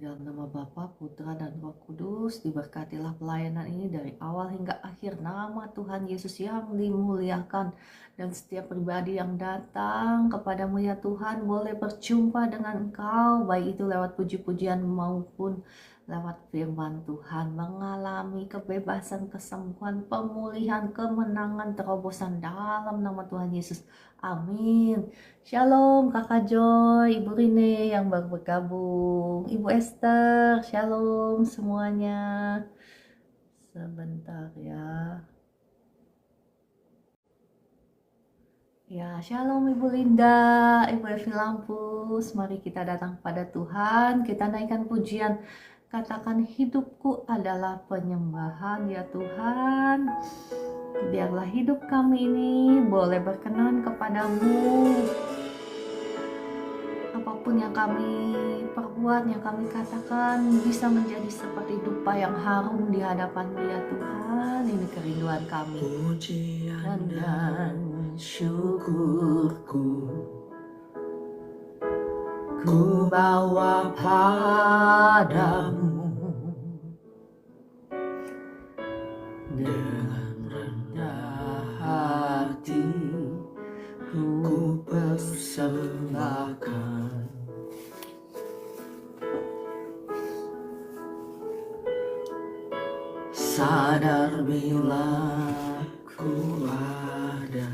dalam nama Bapa, Putra, dan Roh Kudus, diberkatilah pelayanan ini dari awal hingga akhir. Nama Tuhan Yesus yang dimuliakan. Dan setiap pribadi yang datang kepadamu ya Tuhan, boleh berjumpa dengan Engkau, baik itu lewat puji-pujian maupun lewat firman Tuhan, mengalami kebebasan, kesembuhan, pemulihan, kemenangan, terobosan dalam nama Tuhan Yesus. Amin. Shalom Kakak Joy, Ibu Rine yang baru bergabung, Ibu Esther, shalom semuanya. Sebentar ya. Ya, shalom Ibu Linda, Ibu Evi Lampus. Mari kita datang pada Tuhan, kita naikkan pujian. Katakan, hidupku adalah penyembahan ya Tuhan. Biarlah hidup kami ini boleh berkenan kepadamu. Apapun yang kami perbuat, yang kami katakan, bisa menjadi seperti dupa yang harum di hadapan-Mu ya Tuhan. Ini kerinduan kami. Pujian dan syukurku ku bawa padamu, dengan rendah hati ku persembahkan. Sadar bila ku ada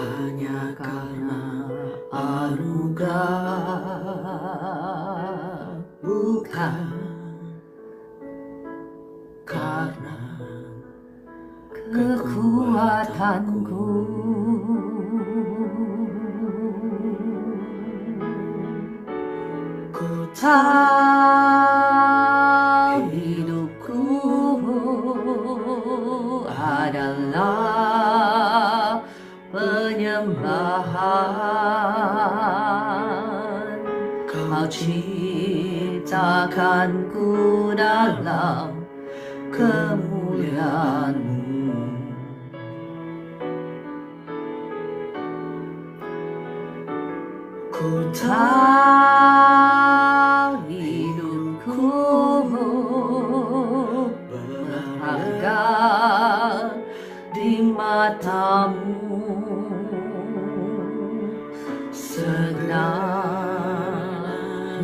hanya karena anugerah, bukan karena kekuatanku. Ku tahu hidupku adalah penyembahan. Kau ciptakanku dalam kemuliaan-Mu. Ku tahu hidupku berharga di mata-Mu, segenap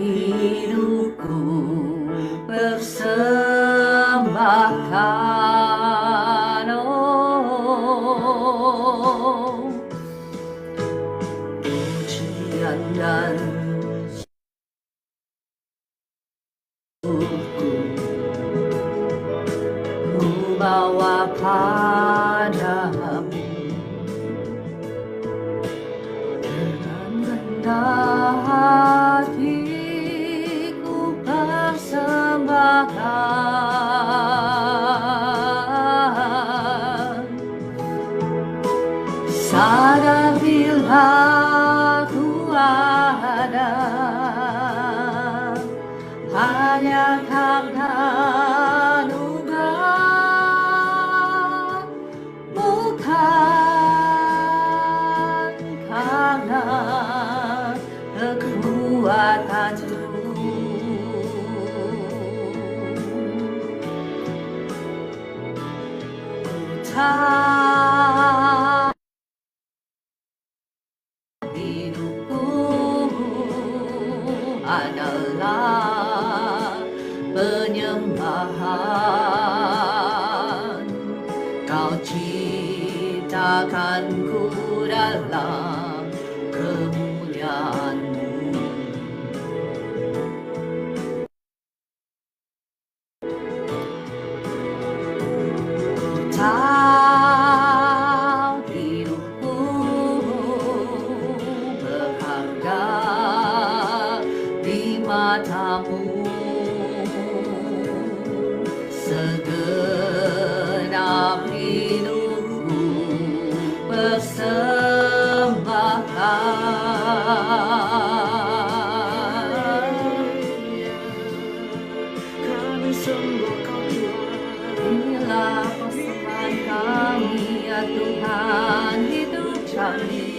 hidupku persembahkan. Oh, pujian dan syukurku ku bawa padamu, dengan rendah hati ku persembahkan. Sadar bila ku ada hanya karena anugerah, bukan karena kekuatanku. Tak hidupku adalah penyembahan. Kau ciptakanku dalam kemuliaan-Mu. Tahu hidupku berharga di mata-Mu, segenap hidupku persembahkan. Kami sembah Kau Tuhan, inilah persembahan kami ya Tuhan, hidup kami.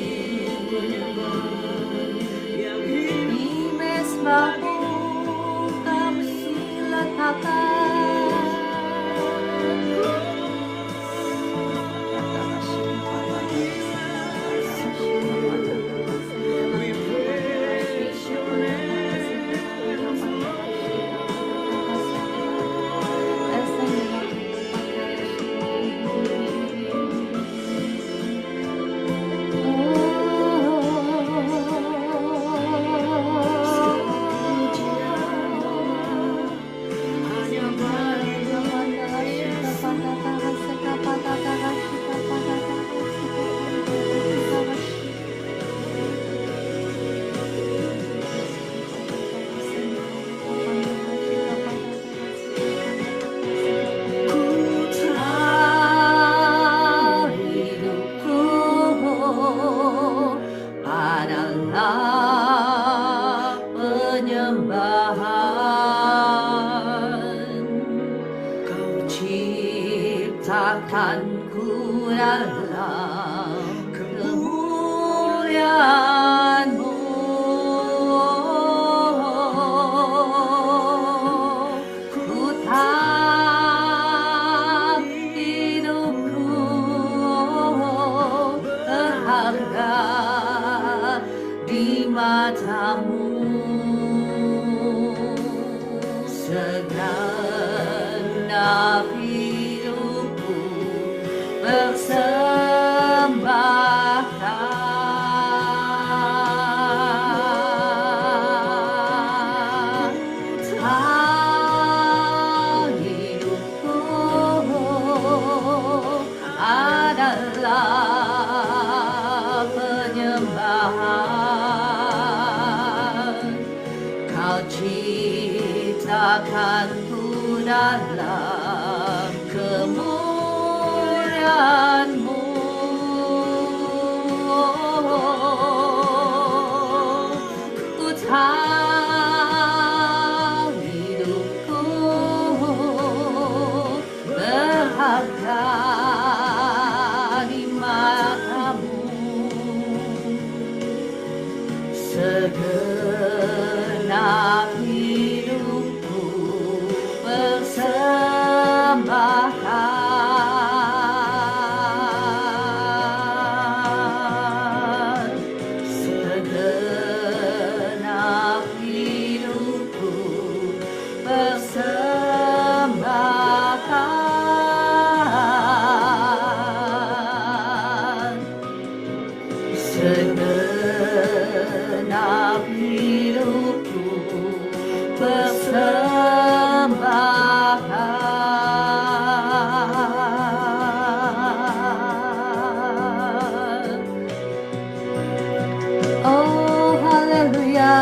Di bahu kami letakkan. We praise your name. Hanya Hidupku adalah penyembahan. Kau Ciptakanku dalam kemuliaan-Mu. Ku tak hidupku berharga di mata-Mu. Segenap hidupku persembahkan. Hidupku adalah penyembahan. Kau ciptakanku dalam kemuliaan-Mu. Ku tahu hidupku berharga di mata-Mu. Segenap hidupku persembahkan. Segenap hidupku persembahkan. Segenap hidupku persembahkan. Oh haleluya.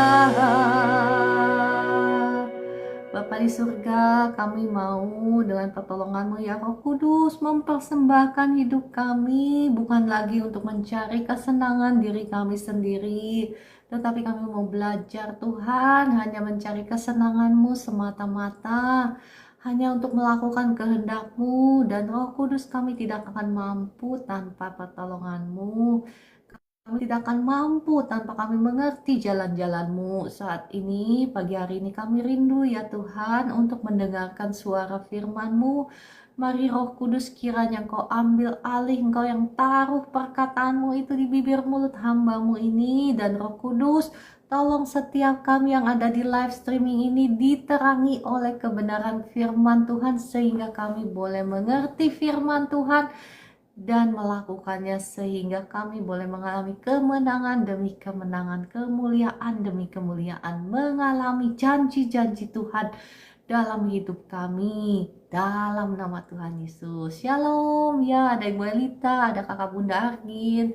Bapa di surga, kami mau dengan pertolongan-Mu ya Roh Kudus mempersembahkan hidup kami bukan lagi untuk mencari kesenangan diri kami sendiri, tetapi kami mau belajar Tuhan hanya mencari kesenangan-Mu semata-mata, hanya untuk melakukan kehendak-Mu, dan Roh Kudus kami tidak akan mampu tanpa pertolongan-Mu. Kami tidak akan mampu tanpa kami mengerti jalan-jalan-Mu. Saat ini, pagi hari ini kami rindu ya Tuhan untuk mendengarkan suara firman-Mu. Mari Roh Kudus kiranya Engkau ambil alih, Engkau yang taruh perkataan-Mu itu di bibir mulut hamba-Mu ini. Dan Roh Kudus, tolong setiap kami yang ada di live streaming ini diterangi oleh kebenaran firman Tuhan sehingga kami boleh mengerti firman Tuhan dan melakukannya sehingga kami boleh mengalami kemenangan demi kemenangan, kemuliaan demi kemuliaan, mengalami janji-janji Tuhan dalam hidup kami, dalam nama Tuhan Yesus. Shalom ya, ada Ibu Elita, ada Kakak Bunda Argin,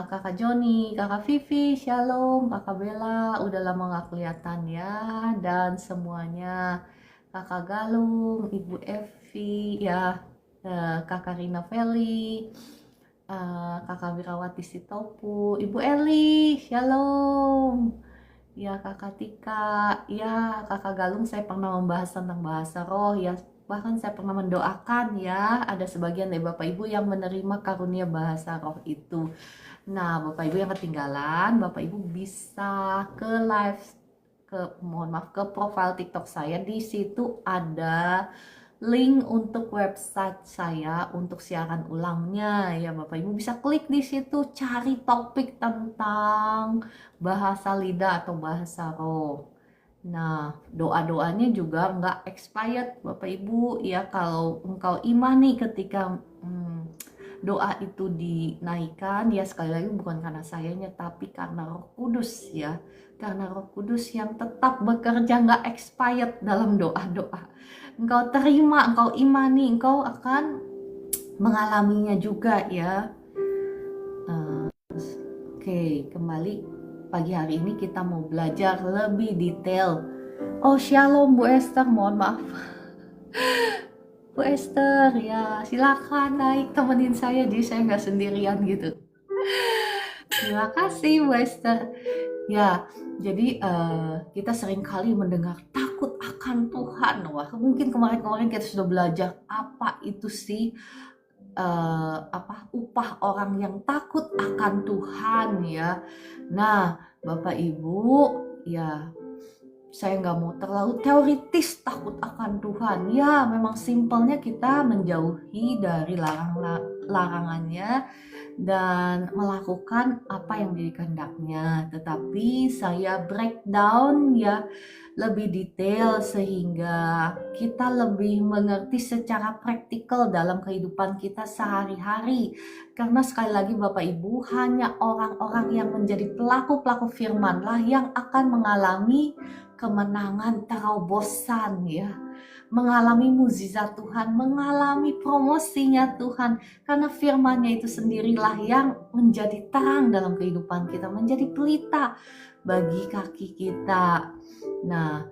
Kakak Joni, Kakak Vivi, Shalom, Kakak Bella, udah lama gak kelihatan ya, dan semuanya, Kakak Galung, Ibu Evi ya, Kakak Rina Feli, Kakak Wirawati Sitopu, Ibu Eli, Shalom ya, Kakak Tika ya, Kakak Galung. Saya pernah membahas tentang bahasa roh ya, bahkan saya pernah mendoakan ya, ada sebagian dari Bapak Ibu yang menerima karunia bahasa roh itu. Nah Bapak Ibu yang ketinggalan, Bapak Ibu bisa ke live ke profile TikTok saya. Di situ ada link untuk website saya untuk siaran ulangnya ya Bapak Ibu, bisa klik di situ, cari topik tentang bahasa lidah atau bahasa roh. Nah, doa-doanya juga nggak expired Bapak Ibu ya. Kalau engkau imani ketika doa itu dinaikkan ya, sekali lagi bukan karena sayanya tapi karena Roh Kudus ya. Karena Roh Kudus yang tetap bekerja, nggak expired dalam doa-doa. Engkau terima, engkau imani, engkau akan mengalaminya juga ya. Oke, kembali pagi hari ini kita mau belajar lebih detail. Oh, shalom Bu Esther, mohon maaf. Bu Esther, ya silakan naik temenin saya, jadi saya nggak sendirian gitu. Terima kasih Bu Esther. Ya, jadi kita sering kali mendengar takut akan Tuhan. Wah, mungkin kemarin-kemarin kita sudah belajar apa itu sih upah orang yang takut akan Tuhan ya. Nah, Bapak Ibu, ya saya nggak mau terlalu teoritis takut akan Tuhan. Ya, memang simpelnya kita menjauhi dari larangannya dan melakukan apa yang dikehendaknya. Tetapi saya breakdown ya lebih detail sehingga kita lebih mengerti secara praktikal dalam kehidupan kita sehari-hari. Karena sekali lagi Bapak Ibu, hanya orang-orang yang menjadi pelaku-pelaku firman-lah yang akan mengalami kemenangan terobosan ya. Mengalami mukjizat Tuhan, mengalami promosinya Tuhan. Karena firman-Nya itu sendirilah yang menjadi terang dalam kehidupan kita, menjadi pelita bagi kaki kita. Nah,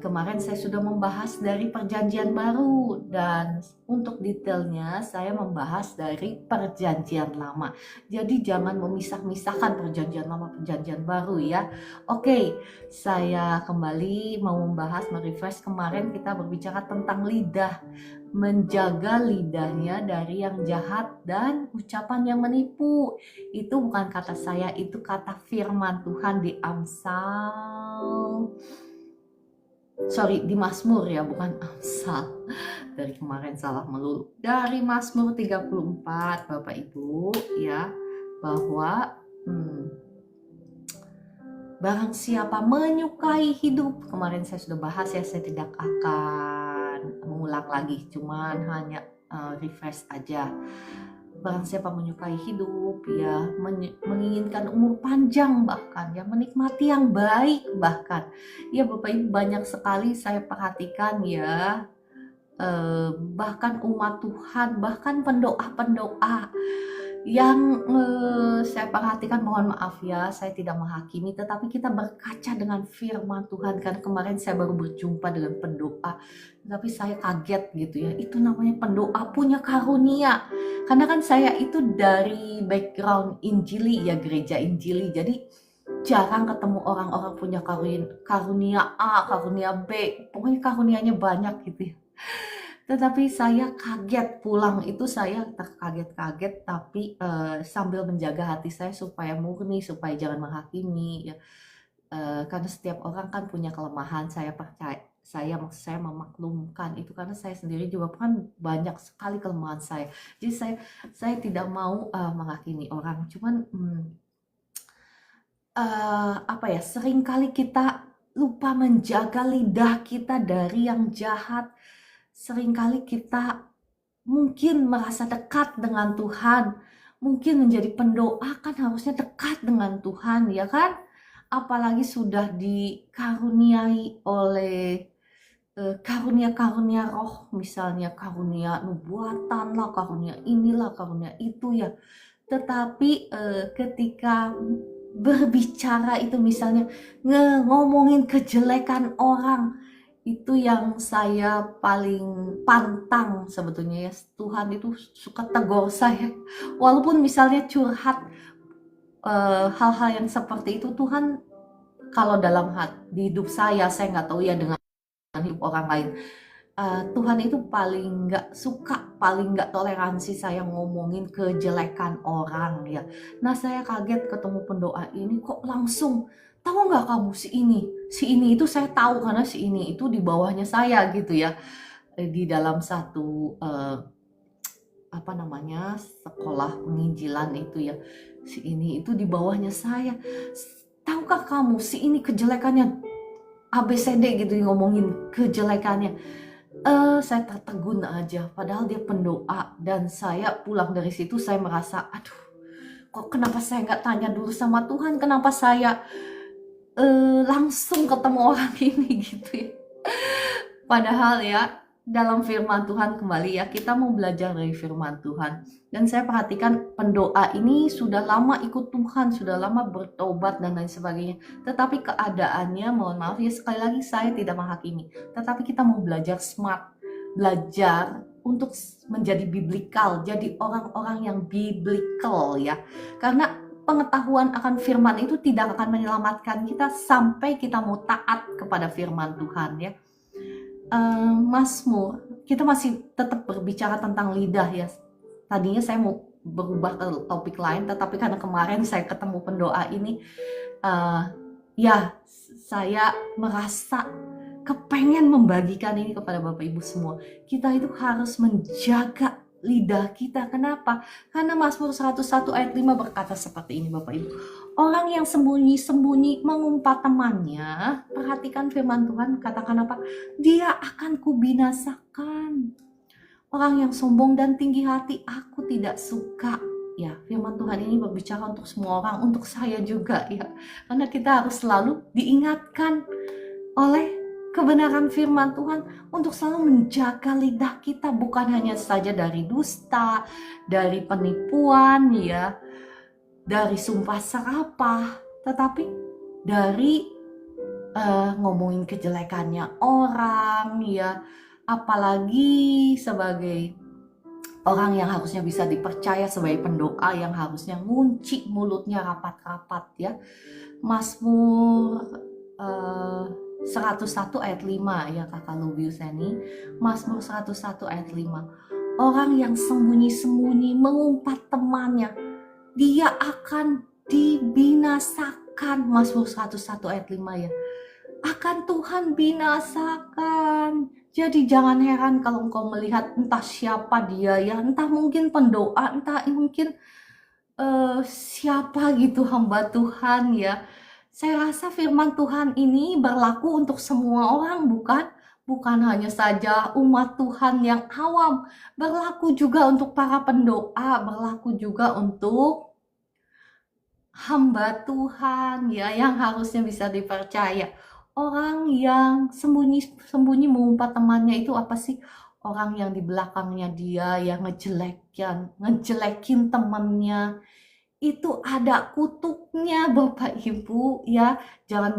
kemarin saya sudah membahas dari Perjanjian Baru dan untuk detailnya saya membahas dari Perjanjian Lama. Jadi jangan memisah-misahkan Perjanjian Lama, Perjanjian Baru ya. Oke, saya kembali mau merefresh. Kemarin kita berbicara tentang lidah, menjaga lidahnya dari yang jahat dan ucapan yang menipu. Itu bukan kata saya, itu kata firman Tuhan di di Mazmur ya, bukan Amsal. Dari kemarin salah melulu. Dari Mazmur 34 Bapak Ibu ya, bahwa barang siapa menyukai hidup, kemarin saya sudah bahas ya, saya tidak akan mengulang lagi, cuman hanya refresh aja. Barang siapa menyukai hidup ya, menginginkan umur panjang, bahkan ya menikmati yang baik, bahkan ya Bapak Ibu, banyak sekali saya perhatikan ya, bahkan umat Tuhan, bahkan pendoa-pendoa yang saya perhatikan, mohon maaf ya, saya tidak menghakimi, tetapi kita berkaca dengan firman Tuhan. Kan kemarin saya baru berjumpa dengan pendoa, tapi saya kaget gitu ya, itu namanya pendoa punya karunia. Karena kan saya itu dari background Injili ya, gereja Injili, jadi jarang ketemu orang-orang punya karunia A, karunia B, pokoknya karunianya banyak gitu ya. Tetapi saya kaget pulang itu, saya terkaget-kaget, tapi sambil menjaga hati saya supaya murni, supaya jangan menghakimi ya. Karena setiap orang kan punya kelemahan, saya percaya, saya memaklumkan itu karena saya sendiri juga kan banyak sekali kelemahan saya. Jadi saya tidak mau menghakimi orang, cuman seringkali kita lupa menjaga lidah kita dari yang jahat. Seringkali kita mungkin merasa dekat dengan Tuhan, mungkin menjadi pendoa kan harusnya dekat dengan Tuhan ya kan, apalagi sudah dikaruniai oleh karunia-karunia roh, misalnya karunia nubuatan lah, karunia inilah, karunia itu ya. Tetapi ketika berbicara itu misalnya ngomongin kejelekan orang, itu yang saya paling pantang sebetulnya ya. Tuhan itu suka tegur saya, walaupun misalnya curhat hal-hal yang seperti itu. Tuhan kalau dalam di hidup saya nggak tahu ya dengan hidup orang lain, Tuhan itu paling nggak suka, paling nggak toleransi saya ngomongin kejelekan orang ya. Nah, saya kaget ketemu pendoa ini kok langsung tahu nggak kamu si ini itu saya tahu karena si ini itu di bawahnya saya gitu ya. Di dalam satu apa namanya sekolah penginjilan itu ya, si ini itu di bawahnya saya. Tahukah kamu si ini kejelekannya ABCD gitu, ngomongin kejelekannya. Saya tertegun aja, padahal dia pendoa, dan saya pulang dari situ saya merasa, aduh, kok kenapa saya nggak tanya dulu sama Tuhan, kenapa saya langsung ketemu orang ini gitu ya. Padahal ya, dalam firman Tuhan kembali ya, kita mau belajar dari firman Tuhan. Dan saya perhatikan pendoa ini sudah lama ikut Tuhan, sudah lama bertobat dan lain sebagainya. Tetapi keadaannya, mohon maaf ya, sekali lagi saya tidak menghakimi. Tetapi kita mau belajar smart, belajar untuk menjadi biblikal, jadi orang-orang yang biblikal ya. Karena pengetahuan akan firman itu tidak akan menyelamatkan kita sampai kita mau taat kepada firman Tuhan ya. Mazmur, kita masih tetap berbicara tentang lidah ya. Tadinya saya mau berubah ke topik lain, tetapi karena kemarin saya ketemu pendoa ini, ya saya merasa kepengen membagikan ini kepada Bapak Ibu semua. Kita itu harus menjaga lidah kita. Kenapa? Karena Mazmur 101 ayat 5 berkata seperti ini Bapak Ibu. Orang yang sembunyi-sembunyi mengumpat temannya, perhatikan firman Tuhan, katakan apa? Dia akan kubinasakan. Orang yang sombong dan tinggi hati aku tidak suka. Ya, firman Tuhan ini berbicara untuk semua orang, untuk saya juga ya. Karena kita harus selalu diingatkan oleh kebenaran firman Tuhan untuk selalu menjaga lidah kita, bukan hanya saja dari dusta, dari penipuan ya, dari sumpah serapah, tetapi dari ngomongin kejelekannya orang ya, apalagi sebagai orang yang harusnya bisa dipercaya, sebagai pendoa yang harusnya ngunci mulutnya rapat-rapat ya. Mazmur 101 ayat 5 ya Kakak Lubius ini. Mazmur 101 ayat 5. Orang yang sembunyi-sembunyi mengumpat temannya, dia akan dibinasakan. Mazmur 101 ayat 5 ya. Akan Tuhan binasakan. Jadi jangan heran kalau engkau melihat entah siapa dia ya, entah mungkin pendoa, entah mungkin siapa gitu hamba Tuhan ya. Saya rasa firman Tuhan ini berlaku untuk semua orang, bukan hanya saja umat Tuhan yang awam, berlaku juga untuk para pendoa, berlaku juga untuk hamba Tuhan ya, yang harusnya bisa dipercaya. Orang yang sembunyi-sembunyi mengumpat temannya itu apa sih? Orang yang di belakangnya dia yang ngejelekin temannya, itu ada kutuknya Bapak Ibu ya. Jangan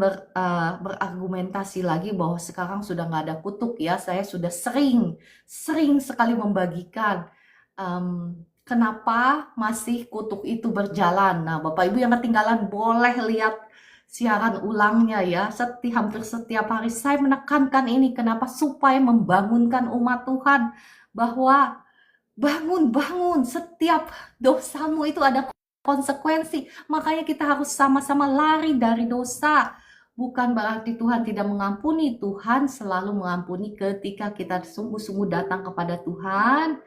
berargumentasi lagi bahwa sekarang sudah nggak ada kutuk ya. Saya sudah sering sekali membagikan kenapa masih kutuk itu berjalan. Nah Bapak Ibu yang ketinggalan boleh lihat siaran ulangnya ya. Hampir setiap hari saya menekankan ini, kenapa? Supaya membangunkan umat Tuhan bahwa bangun, setiap dosamu itu ada konsekuensi. Makanya kita harus sama-sama lari dari dosa. Bukan berarti Tuhan tidak mengampuni. Tuhan selalu mengampuni ketika kita sungguh-sungguh datang kepada Tuhan,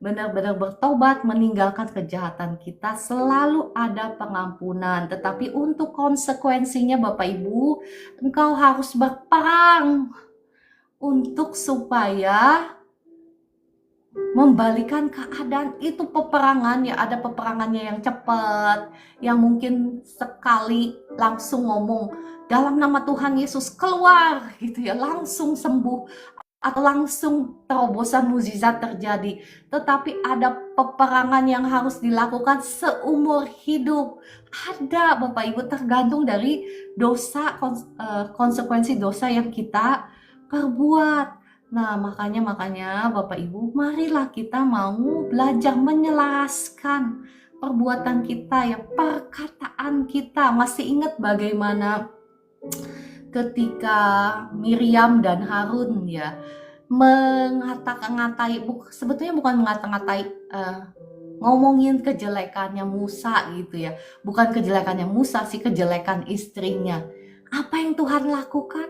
benar-benar bertobat, meninggalkan kejahatan kita, selalu ada pengampunan. Tetapi untuk konsekuensinya Bapak Ibu, engkau harus berperang untuk supaya membalikan keadaan. Itu peperangan ya, ada peperangannya yang cepat, yang mungkin sekali langsung ngomong dalam nama Tuhan Yesus keluar gitu ya, langsung sembuh atau langsung terobosan mukjizat terjadi. Tetapi ada peperangan yang harus dilakukan seumur hidup. Ada Bapak Ibu, tergantung dari dosa, konsekuensi dosa yang kita perbuat. Nah, makanya Bapak Ibu, marilah kita mau belajar menyelaraskan perbuatan kita ya, perkataan kita. Masih ingat bagaimana ketika Miriam dan Harun ya mengata-ngatai, sebetulnya bukan mengata-ngatai, ngomongin kejelekannya Musa gitu ya. Bukan kejelekannya Musa sih, kejelekan istrinya. Apa yang Tuhan lakukan?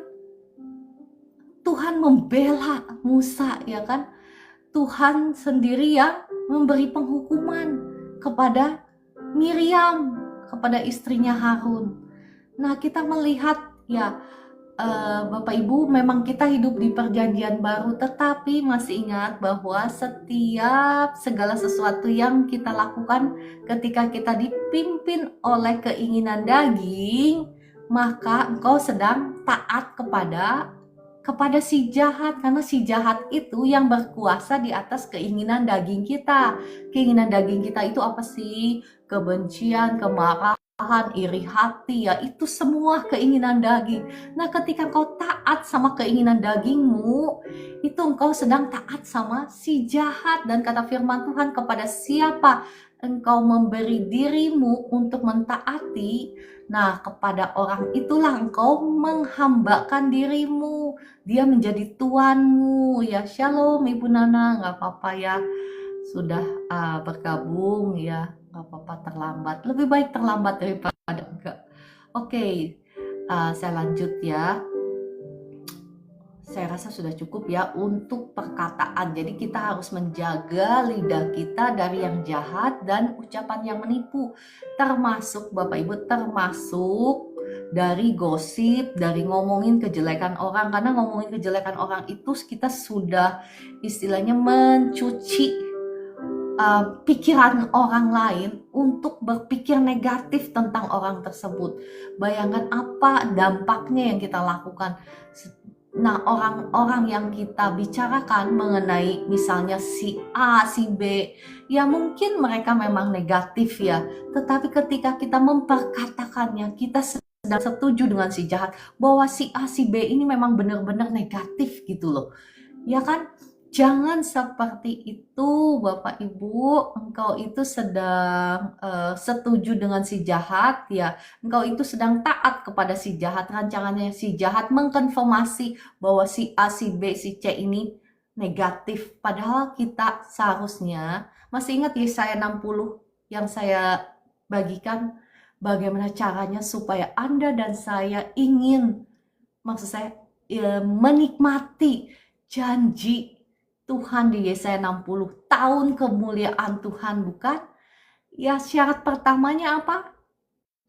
Tuhan membela Musa, ya kan? Tuhan sendiri yang memberi penghukuman kepada Miriam, kepada istrinya Harun. Nah, kita melihat ya, Bapak Ibu, memang kita hidup di perjanjian baru, tetapi masih ingat bahwa setiap segala sesuatu yang kita lakukan ketika kita dipimpin oleh keinginan daging, maka engkau sedang taat kepada si jahat, karena si jahat itu yang berkuasa di atas keinginan daging kita. Keinginan daging kita itu apa sih? Kebencian, kemarahan, iri hati, ya itu semua keinginan daging. Nah, ketika engkau taat sama keinginan dagingmu, itu engkau sedang taat sama si jahat. Dan kata firman Tuhan, kepada siapa engkau memberi dirimu untuk mentaati, nah kepada orang itulah engkau menghambakan dirimu. Dia menjadi tuanmu. Ya, shalom Ibu Nana, nggak apa-apa ya, sudah bergabung ya, nggak apa-apa terlambat. Lebih baik terlambat daripada enggak. Oke, saya lanjut ya. Saya rasa sudah cukup ya untuk perkataan. Jadi kita harus menjaga lidah kita dari yang jahat dan ucapan yang menipu. Termasuk Bapak Ibu, termasuk dari gosip, dari ngomongin kejelekan orang. Karena ngomongin kejelekan orang itu kita sudah istilahnya mencuci pikiran orang lain untuk berpikir negatif tentang orang tersebut. Bayangkan apa dampaknya yang kita lakukan. Nah, orang-orang yang kita bicarakan mengenai misalnya si A, si B, ya mungkin mereka memang negatif ya, tetapi ketika kita memperkatakannya, kita sedang setuju dengan si jahat bahwa si A, si B ini memang benar-benar negatif gitu loh. Ya kan? Jangan seperti itu Bapak Ibu, engkau itu sedang setuju dengan si jahat ya, engkau itu sedang taat kepada si jahat, rancangannya si jahat mengkonfirmasi bahwa si A, si B, si C ini negatif. Padahal kita seharusnya, masih ingat Yesaya 60 yang saya bagikan, bagaimana caranya supaya Anda dan saya ingin, maksud saya menikmati janji Tuhan di Yesaya 60, tahun kemuliaan Tuhan, bukan? Ya, syarat pertamanya apa?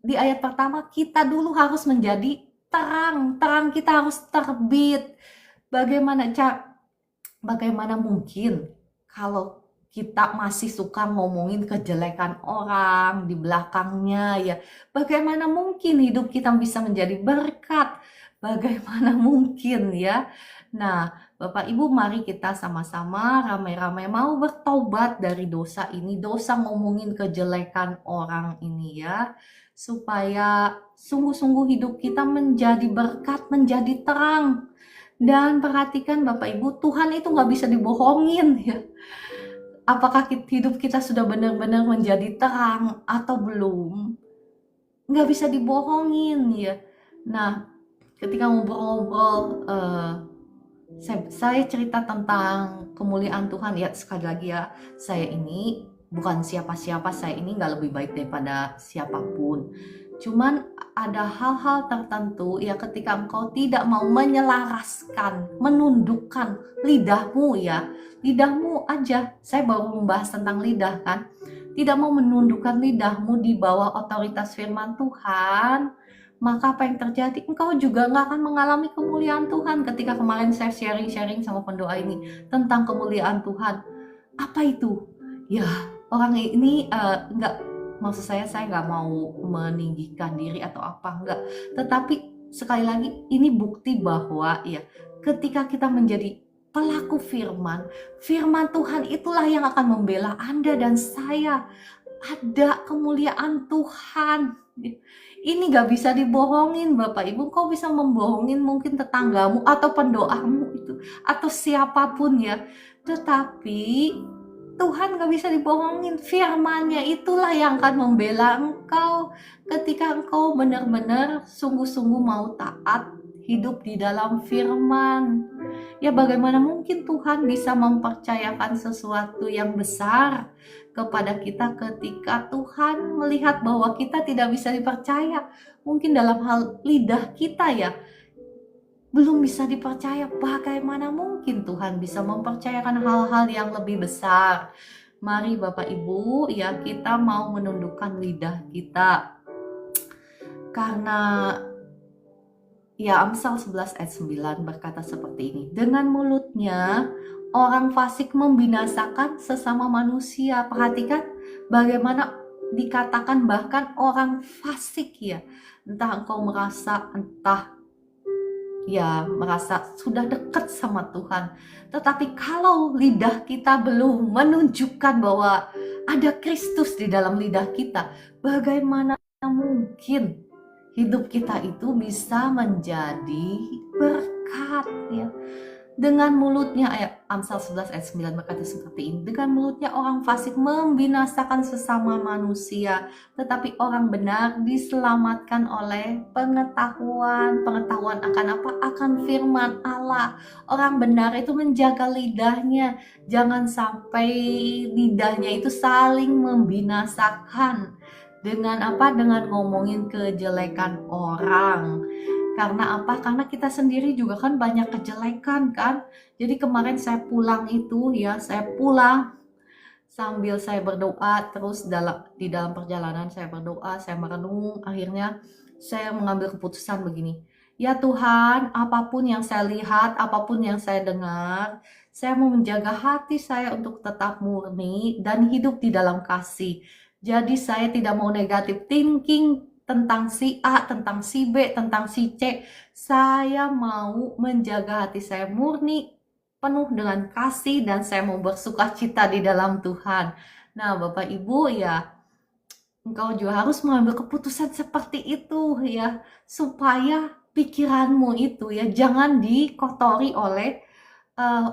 Di ayat pertama, kita dulu harus menjadi terang. Terang kita harus terbit. Bagaimana mungkin kalau kita masih suka ngomongin kejelekan orang di belakangnya ya? Bagaimana mungkin hidup kita bisa menjadi berkat? Bagaimana mungkin ya? Nah, Bapak Ibu, mari kita sama-sama ramai-ramai mau bertobat dari dosa ini, dosa ngomongin kejelekan orang ini ya, supaya sungguh-sungguh hidup kita menjadi berkat, menjadi terang. Dan perhatikan Bapak Ibu, Tuhan itu nggak bisa dibohongin ya. Apakah hidup kita sudah benar-benar menjadi terang atau belum? Nggak bisa dibohongin ya. Nah, ketika ngobrol-ngobrol, saya cerita tentang kemuliaan Tuhan ya, sekali lagi ya, saya ini bukan siapa-siapa, saya ini nggak lebih baik daripada siapapun. Cuman ada hal-hal tertentu ya, ketika engkau tidak mau menyelaraskan, menundukkan lidahmu ya, lidahmu aja, saya baru membahas tentang lidah kan, tidak mau menundukkan lidahmu di bawah otoritas firman Tuhan, maka apa yang terjadi? Engkau juga nggak akan mengalami kemuliaan Tuhan. Ketika kemarin saya sharing-sharing sama pendoa ini tentang kemuliaan Tuhan, apa itu? Ya, orang ini maksud saya nggak mau meninggikan diri atau apa, enggak. Tetapi sekali lagi, ini bukti bahwa ya, ketika kita menjadi pelaku firman Tuhan itulah yang akan membela Anda dan saya. Ada kemuliaan Tuhan. Ini gak bisa dibohongin Bapak Ibu. Kau bisa membohongin mungkin tetanggamu atau pendoamu itu, atau siapapun ya. Tetapi Tuhan gak bisa dibohongin. Firman-Nya itulah yang akan membela engkau. Ketika engkau benar-benar sungguh-sungguh mau taat, hidup di dalam firman. Ya bagaimana mungkin Tuhan bisa mempercayakan sesuatu yang besar kepada kita ketika Tuhan melihat bahwa kita tidak bisa dipercaya. Mungkin dalam hal lidah kita ya belum bisa dipercaya. Bagaimana mungkin Tuhan bisa mempercayakan hal-hal yang lebih besar? Mari Bapak Ibu ya, kita mau menundukkan lidah kita. Karena ya Amsal 11 ayat 9 berkata seperti ini. Dengan mulutnya orang fasik membinasakan sesama manusia. Perhatikan bagaimana dikatakan bahkan orang fasik ya. Entah engkau merasa merasa sudah dekat sama Tuhan. Tetapi kalau lidah kita belum menunjukkan bahwa ada Kristus di dalam lidah kita, bagaimana mungkin hidup kita itu bisa menjadi berkat ya. Dengan mulutnya, Amsal 11 ayat 9 berkata seperti ini. Dengan mulutnya orang fasik membinasakan sesama manusia, tetapi orang benar diselamatkan oleh pengetahuan. Pengetahuan akan apa? Akan firman Allah. Orang benar itu menjaga lidahnya. Jangan sampai lidahnya itu saling membinasakan. Dengan apa? Dengan ngomongin kejelekan orang. Karena apa? Karena kita sendiri juga kan banyak kejelekan kan. Jadi kemarin saya pulang sambil saya berdoa, terus di dalam perjalanan saya berdoa, saya merenung, akhirnya saya mengambil keputusan begini. Ya Tuhan, apapun yang saya lihat, apapun yang saya dengar, saya mau menjaga hati saya untuk tetap murni dan hidup di dalam kasih. Jadi saya tidak mau negatif thinking tentang si A, tentang si B, tentang si C. Saya mau menjaga hati saya murni, penuh dengan kasih, dan saya mau bersuka cita di dalam Tuhan. Nah, Bapak Ibu ya, engkau juga harus mengambil keputusan seperti itu ya, supaya pikiranmu itu ya jangan dikotori oleh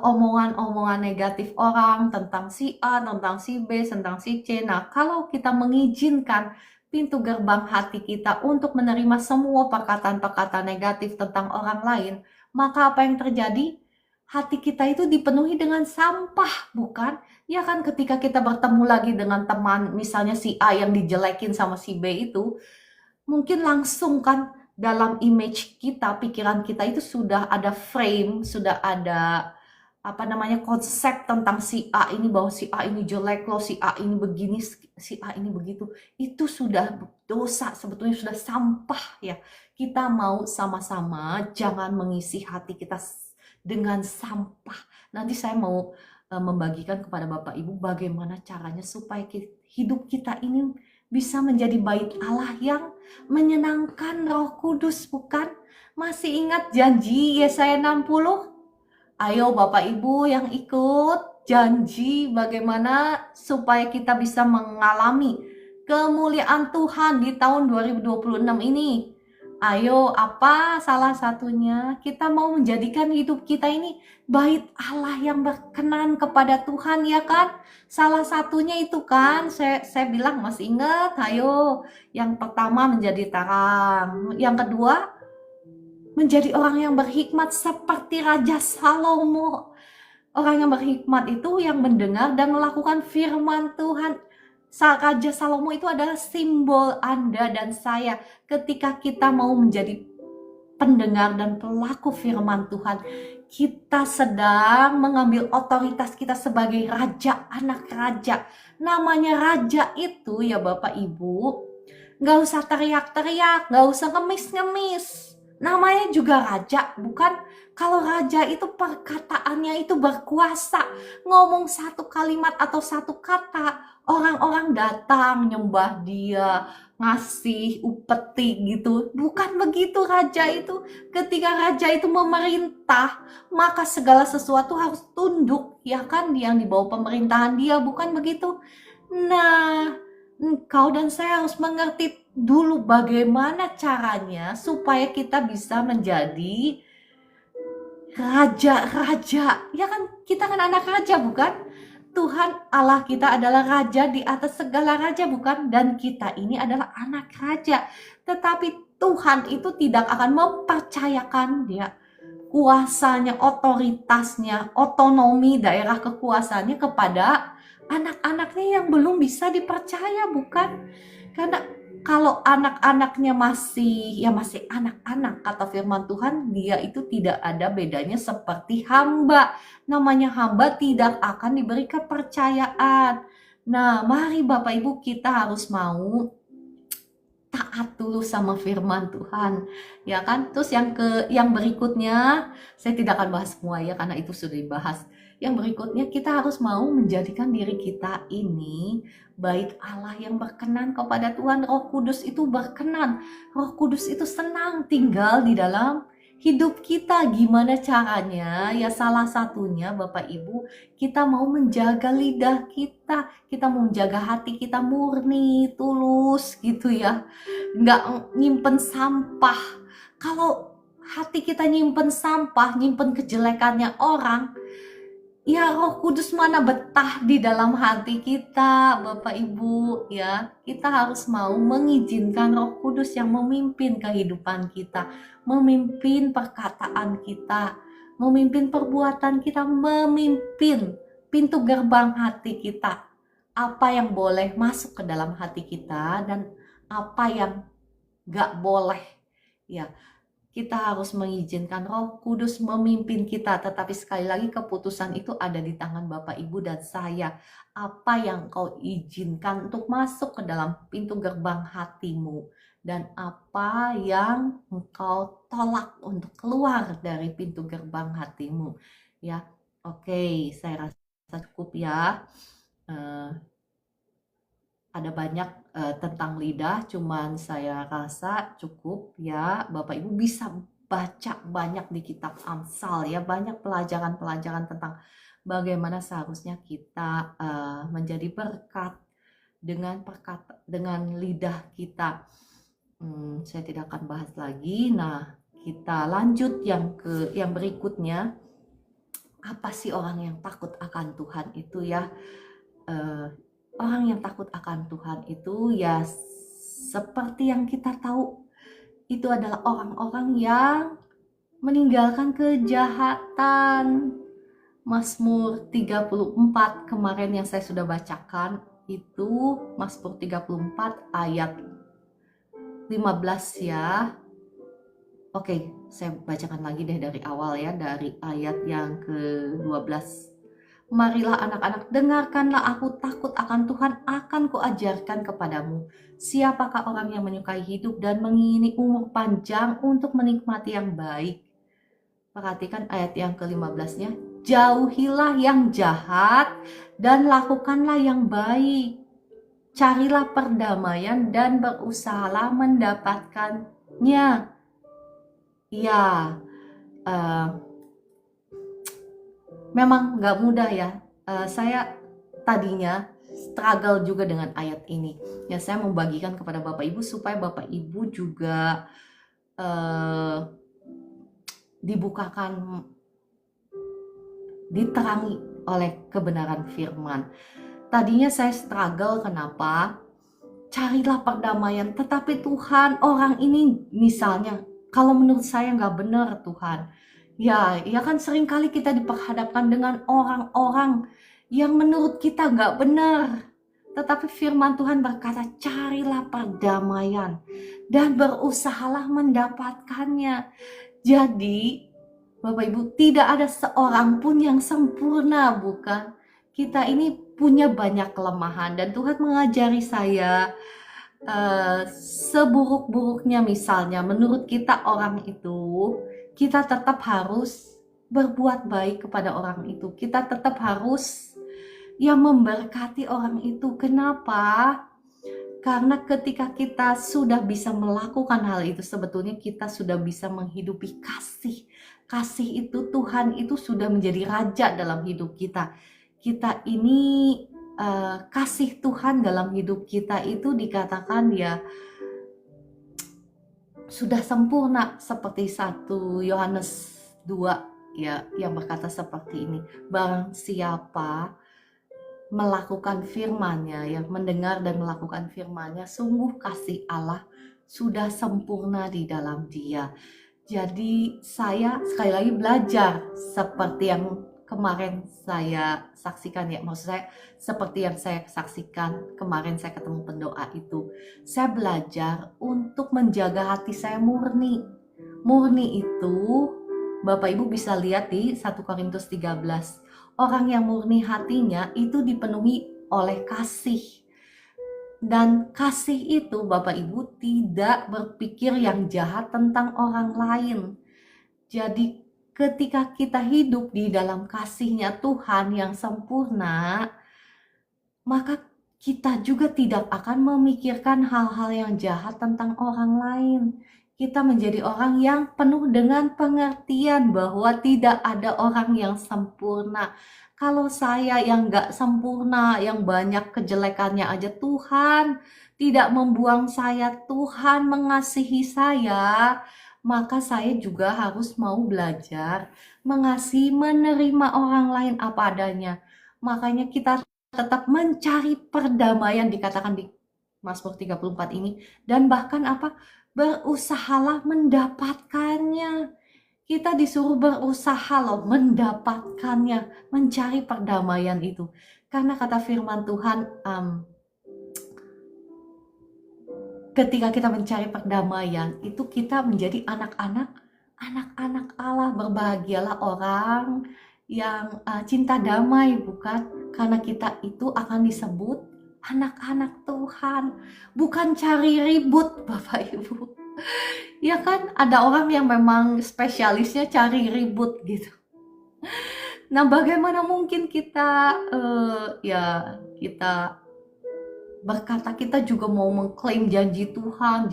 omongan-omongan negatif orang tentang si A, tentang si B, tentang si C. Nah, kalau kita mengizinkan pintu gerbang hati kita untuk menerima semua perkataan-perkataan negatif tentang orang lain, maka apa yang terjadi? Hati kita itu dipenuhi dengan sampah, bukan? Ya kan, ketika kita bertemu lagi dengan teman, misalnya si A yang dijelekin sama si B itu, mungkin langsung kan dalam image kita, pikiran kita itu sudah ada frame, sudah ada konsep tentang si A ini, bahwa si A ini jelek loh, si A ini begini, si A ini begitu. Itu sudah dosa, sebetulnya sudah sampah ya. Kita mau sama-sama jangan mengisi hati kita dengan sampah. Nanti saya mau membagikan kepada Bapak Ibu bagaimana caranya supaya hidup kita ini bisa menjadi bait Allah yang menyenangkan Roh Kudus, bukan? Masih ingat janji Yesaya 60? Ayo Bapak Ibu yang ikut janji bagaimana supaya kita bisa mengalami kemuliaan Tuhan di tahun 2026 ini. Ayo, apa salah satunya? Kita mau menjadikan hidup kita ini bait Allah yang berkenan kepada Tuhan, ya kan? Salah satunya itu kan, saya bilang masih ingat, ayo. Yang pertama menjadi terang. Yang kedua, menjadi orang yang berhikmat seperti Raja Salomo. Orang yang berhikmat itu yang mendengar dan melakukan firman Tuhan. Raja Salomo itu adalah simbol Anda dan saya ketika kita mau menjadi pendengar dan pelaku firman Tuhan. Kita sedang mengambil otoritas kita sebagai raja, anak raja. Namanya raja itu ya Bapak Ibu, gak usah teriak-teriak, gak usah ngemis-ngemis. Namanya juga raja, bukan? Kalau raja itu perkataannya itu berkuasa. Ngomong satu kalimat atau satu kata, orang-orang datang nyembah dia, ngasih upeti gitu. Bukan begitu raja itu. Ketika raja itu memerintah, maka segala sesuatu harus tunduk, ya kan? Yang di bawah pemerintahan dia, bukan begitu? Nah, engkau dan saya harus mengerti dulu bagaimana caranya supaya kita bisa menjadi raja-raja. Ya kan, kita kan anak raja, bukan? Tuhan Allah kita adalah raja di atas segala raja, bukan? Dan kita ini adalah anak raja. Tetapi Tuhan itu tidak akan mempercayakan dia kuasanya, otoritasnya, otonomi daerah kekuasaannya kepada anak-anaknya yang belum bisa dipercaya, bukan? Karena kalau anak-anaknya masih anak-anak, kata firman Tuhan, dia itu tidak ada bedanya seperti hamba. Namanya hamba tidak akan diberi kepercayaan. Nah, mari Bapak Ibu, kita harus mau taat dulu sama firman Tuhan, ya kan? Terus yang berikutnya, saya tidak akan bahas semua ya karena itu sudah dibahas. Yang berikutnya, kita harus mau menjadikan diri kita ini bait Allah yang berkenan kepada Tuhan. Roh Kudus itu berkenan. Roh Kudus itu senang tinggal di dalam hidup kita. Gimana caranya? Ya salah satunya Bapak Ibu, kita mau menjaga lidah kita mau menjaga hati kita murni, tulus gitu ya. Nggak nyimpen sampah. Kalau hati kita nyimpen sampah, nyimpen kejelekannya orang, ya Roh Kudus mana betah di dalam hati kita, Bapak Ibu ya. Kita harus mau mengizinkan Roh Kudus yang memimpin kehidupan kita, memimpin perkataan kita, memimpin perbuatan kita, memimpin pintu gerbang hati kita. Apa yang boleh masuk ke dalam hati kita dan apa yang gak boleh. Ya, kita harus mengizinkan Roh Kudus memimpin kita, tetapi sekali lagi keputusan itu ada di tangan Bapak Ibu dan saya. Apa yang kau izinkan untuk masuk ke dalam pintu gerbang hatimu dan apa yang engkau tolak untuk keluar dari pintu gerbang hatimu. Ya, oke, saya rasa cukup ya. Ada banyak tentang lidah, cuman saya rasa cukup ya. Bapak Ibu bisa baca banyak di kitab Amsal ya, banyak pelajaran-pelajaran tentang bagaimana seharusnya kita menjadi berkat dengan lidah kita. Saya tidak akan bahas lagi. Nah, kita lanjut yang berikutnya. Apa sih orang yang takut akan Tuhan itu ya? Orang yang takut akan Tuhan itu ya seperti yang kita tahu, itu adalah orang-orang yang meninggalkan kejahatan. Mazmur 34 kemarin yang saya sudah bacakan itu Mazmur 34 ayat 15 ya. Oke, saya bacakan lagi deh dari awal ya, dari ayat yang ke-12. Marilah anak-anak, dengarkanlah aku, takut akan Tuhan akan kuajarkan kepadamu. Siapakah orang yang menyukai hidup dan mengingini umur panjang untuk menikmati yang baik? Perhatikan ayat yang ke-15-nya. Jauhilah yang jahat dan lakukanlah yang baik. Carilah perdamaian dan berusahalah mendapatkannya. Ya, memang nggak mudah ya. Saya tadinya struggle juga dengan ayat ini. Ya, saya membagikan kepada Bapak Ibu supaya Bapak Ibu juga dibukakan, diterangi oleh kebenaran firman. Tadinya saya struggle, kenapa? Carilah perdamaian, tetapi Tuhan, orang ini misalnya, kalau menurut saya nggak benar Tuhan. Ya kan seringkali kita diperhadapkan dengan orang-orang yang menurut kita nggak benar. Tetapi firman Tuhan berkata, carilah perdamaian dan berusahalah mendapatkannya. Jadi, Bapak Ibu, tidak ada seorang pun yang sempurna, bukan? Kita ini punya banyak kelemahan dan Tuhan mengajari saya seburuk-buruknya misalnya menurut kita orang itu, kita tetap harus berbuat baik kepada orang itu. Kita tetap harus memberkati orang itu. Kenapa? Karena ketika kita sudah bisa melakukan hal itu, sebetulnya kita sudah bisa menghidupi kasih. Kasih itu, Tuhan itu sudah menjadi raja dalam hidup kita. Kita ini kasih Tuhan dalam hidup kita itu dikatakan ya sudah sempurna, seperti 1 Yohanes 2 ya, yang berkata seperti ini. Barang siapa melakukan firman-Nya, yang mendengar dan melakukan firman-Nya, sungguh kasih Allah sudah sempurna di dalam dia. Jadi saya sekali lagi belajar seperti yang kemarin saya saksikan ya. Maksud saya seperti yang saya saksikan kemarin saya ketemu pendoa itu. Saya belajar untuk menjaga hati saya murni. Murni itu Bapak Ibu bisa lihat di 1 Korintus 13. Orang yang murni hatinya itu dipenuhi oleh kasih. Dan kasih itu Bapak Ibu tidak berpikir yang jahat tentang orang lain. Jadi ketika kita hidup di dalam kasih-Nya Tuhan yang sempurna, maka kita juga tidak akan memikirkan hal-hal yang jahat tentang orang lain. Kita menjadi orang yang penuh dengan pengertian bahwa tidak ada orang yang sempurna. Kalau saya yang gak sempurna, yang banyak kejelekannya aja, Tuhan tidak membuang saya, Tuhan mengasihi saya, maka saya juga harus mau belajar mengasihi, menerima orang lain apa adanya. Makanya kita tetap mencari perdamaian dikatakan di Mazmur 34 ini, dan bahkan berusahalah mendapatkannya. Kita disuruh berusaha loh mendapatkannya, mencari perdamaian itu. Karena kata firman Tuhan, ketika kita mencari perdamaian, itu kita menjadi anak-anak Allah. Berbahagialah orang yang cinta damai, bukan? Karena kita itu akan disebut anak-anak Tuhan, bukan cari ribut, Bapak Ibu. Ya kan, ada orang yang memang spesialisnya cari ribut gitu. Nah, bagaimana mungkin kita kita berkata kita juga mau mengklaim janji Tuhan,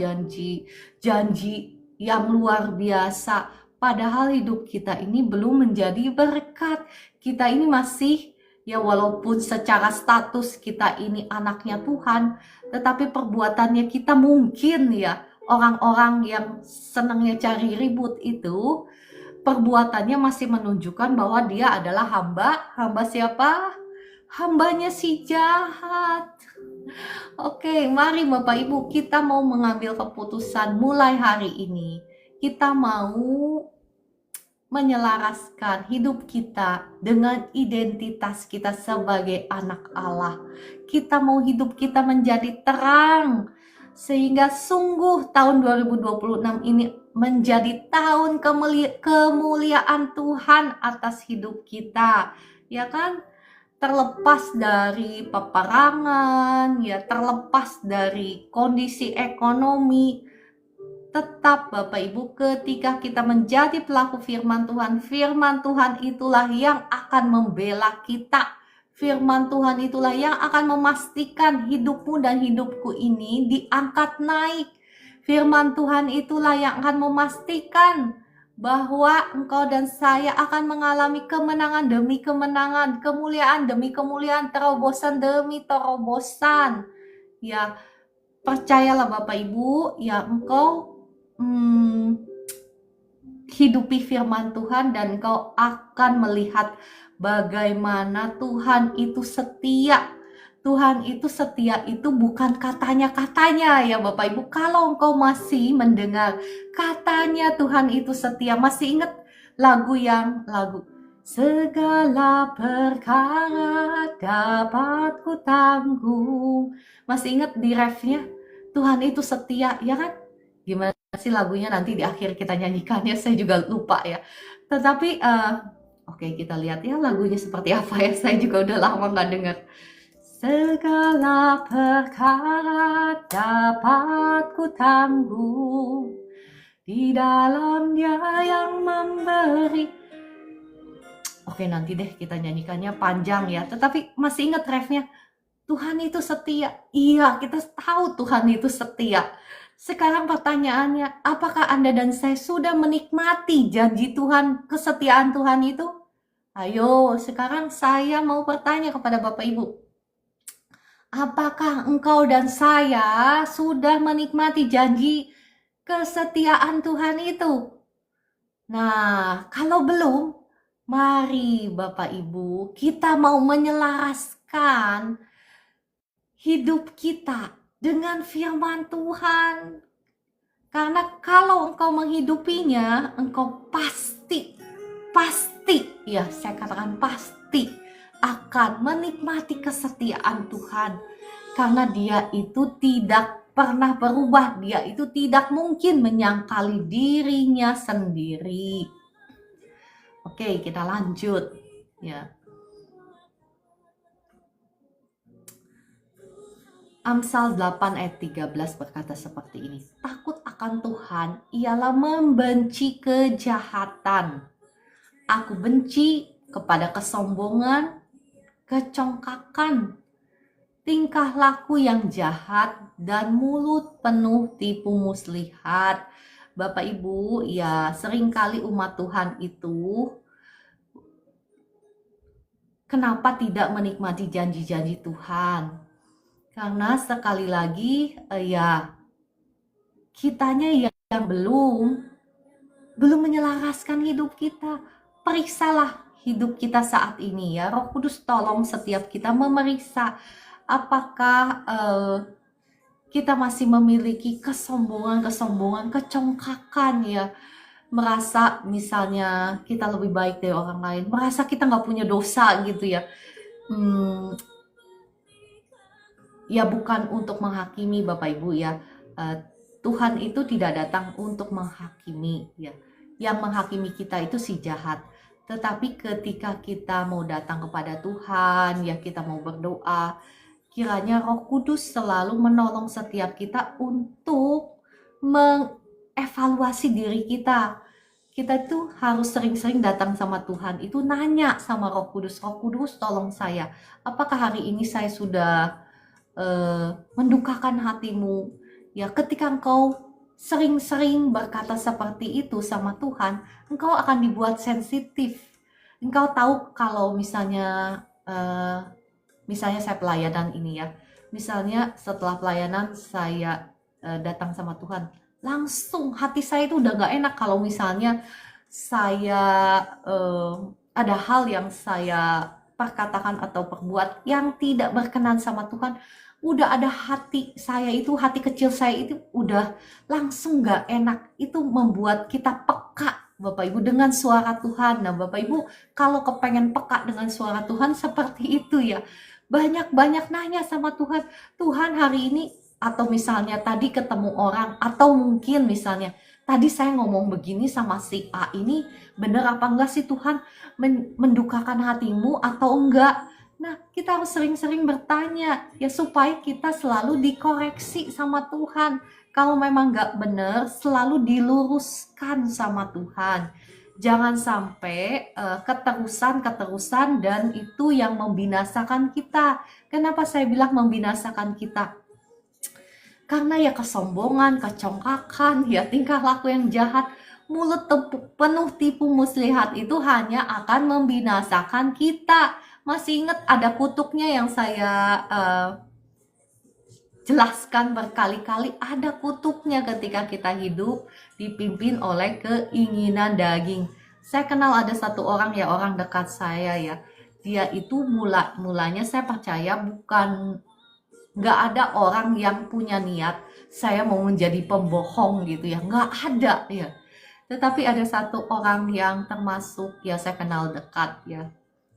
janji yang luar biasa, padahal hidup kita ini belum menjadi berkat. Kita ini masih, ya walaupun secara status kita ini anaknya Tuhan, tetapi perbuatannya kita mungkin ya, orang-orang yang senangnya cari ribut itu, perbuatannya masih menunjukkan bahwa dia adalah hamba siapa? Hambanya si jahat. Oke, mari Bapak Ibu, kita mau mengambil keputusan mulai hari ini. Kita mau menyelaraskan hidup kita dengan identitas kita sebagai anak Allah. Kita mau hidup kita menjadi terang, sehingga sungguh tahun 2026 ini menjadi tahun kemuliaan Tuhan atas hidup kita. Ya kan? Terlepas dari peperangan, ya terlepas dari kondisi ekonomi, tetap Bapak Ibu ketika kita menjadi pelaku firman Tuhan itulah yang akan membela kita. Firman Tuhan itulah yang akan memastikan hidupmu dan hidupku ini diangkat naik. Firman Tuhan itulah yang akan memastikan bahwa engkau dan saya akan mengalami kemenangan demi kemenangan, kemuliaan demi kemuliaan, terobosan demi terobosan. Ya, percayalah Bapak Ibu, ya engkau hidupi firman Tuhan dan engkau akan melihat bagaimana Tuhan itu setia. Tuhan itu setia itu bukan katanya-katanya ya Bapak Ibu. Kalau engkau masih mendengar katanya Tuhan itu setia, masih ingat lagu segala perkara dapat ku tanggung. Masih ingat di refnya Tuhan itu setia, ya kan? Gimana sih lagunya, nanti di akhir kita nyanyikannya, saya juga lupa ya. Tetapi oke, kita lihat ya lagunya seperti apa ya. Saya juga udah lama gak dengar. Segala perkara dapat ku tanggung di dalam Dia yang memberi. Oke, nanti deh kita nyanyikannya panjang ya. Tetapi masih ingat refnya, Tuhan itu setia. Iya, kita tahu Tuhan itu setia. Sekarang pertanyaannya, apakah Anda dan saya sudah menikmati janji Tuhan, kesetiaan Tuhan itu? Ayo, sekarang saya mau bertanya kepada Bapak Ibu. Apakah engkau dan saya sudah menikmati janji kesetiaan Tuhan itu? Nah, kalau belum, mari Bapak Ibu, kita mau menyelaraskan hidup kita dengan firman Tuhan. Karena kalau engkau menghidupinya, engkau pasti, ya saya katakan pasti akan menikmati kesetiaan Tuhan. Karena dia itu tidak pernah berubah, dia itu tidak mungkin menyangkali dirinya sendiri. Oke, kita lanjut ya. Amsal 8 ayat 13 berkata seperti ini. Takut akan Tuhan ialah membenci kejahatan. Aku benci kepada kesombongan, kecongkakan, tingkah laku yang jahat, dan mulut penuh tipu muslihat. Bapak Ibu, ya seringkali umat Tuhan itu kenapa tidak menikmati janji-janji Tuhan? Karena sekali lagi ya kitanya yang belum menyelaraskan hidup kita. Periksalah hidup kita saat ini ya. Roh Kudus tolong setiap kita memeriksa apakah kita masih memiliki kesombongan, kecongkakan ya. Merasa misalnya kita lebih baik dari orang lain, merasa kita nggak punya dosa gitu ya. Ya bukan untuk menghakimi Bapak Ibu ya. Tuhan itu tidak datang untuk menghakimi ya. Yang menghakimi kita itu si jahat. Tetapi ketika kita mau datang kepada Tuhan, ya kita mau berdoa, kiranya Roh Kudus selalu menolong setiap kita untuk mengevaluasi diri kita. Kita tuh harus sering-sering datang sama Tuhan, itu nanya sama Roh Kudus tolong saya, apakah hari ini saya sudah mendukakan hatimu ya. Ketika engkau sering-sering berkata seperti itu sama Tuhan, engkau akan dibuat sensitif. Engkau tahu kalau misalnya saya pelayanan ini ya, misalnya setelah pelayanan saya datang sama Tuhan, langsung hati saya itu udah gak enak kalau misalnya saya ada hal yang saya perkatakan atau perbuat yang tidak berkenan sama Tuhan. Udah ada hati kecil saya itu udah langsung gak enak. Itu membuat kita peka Bapak Ibu dengan suara Tuhan. Nah Bapak Ibu kalau kepengen peka dengan suara Tuhan seperti itu ya, banyak-banyak nanya sama Tuhan. Tuhan hari ini, atau misalnya tadi ketemu orang, atau mungkin misalnya tadi saya ngomong begini sama si A ini, bener apa enggak sih Tuhan, mendukakan hatimu atau enggak? Nah, kita harus sering-sering bertanya ya supaya kita selalu dikoreksi sama Tuhan. Kalau memang nggak benar, selalu diluruskan sama Tuhan. Jangan sampai keterusan dan itu yang membinasakan kita. Kenapa saya bilang membinasakan kita? Karena ya kesombongan, kecongkakan, ya tingkah laku yang jahat, mulut penuh tipu muslihat itu hanya akan membinasakan kita. Masih ingat ada kutuknya yang saya jelaskan berkali-kali, ada kutuknya ketika kita hidup dipimpin oleh keinginan daging. Saya kenal ada satu orang ya, orang dekat saya ya, dia itu mulanya saya percaya bukan, nggak ada orang yang punya niat saya mau menjadi pembohong gitu ya, nggak ada ya. Tetapi ada satu orang yang termasuk ya saya kenal dekat ya,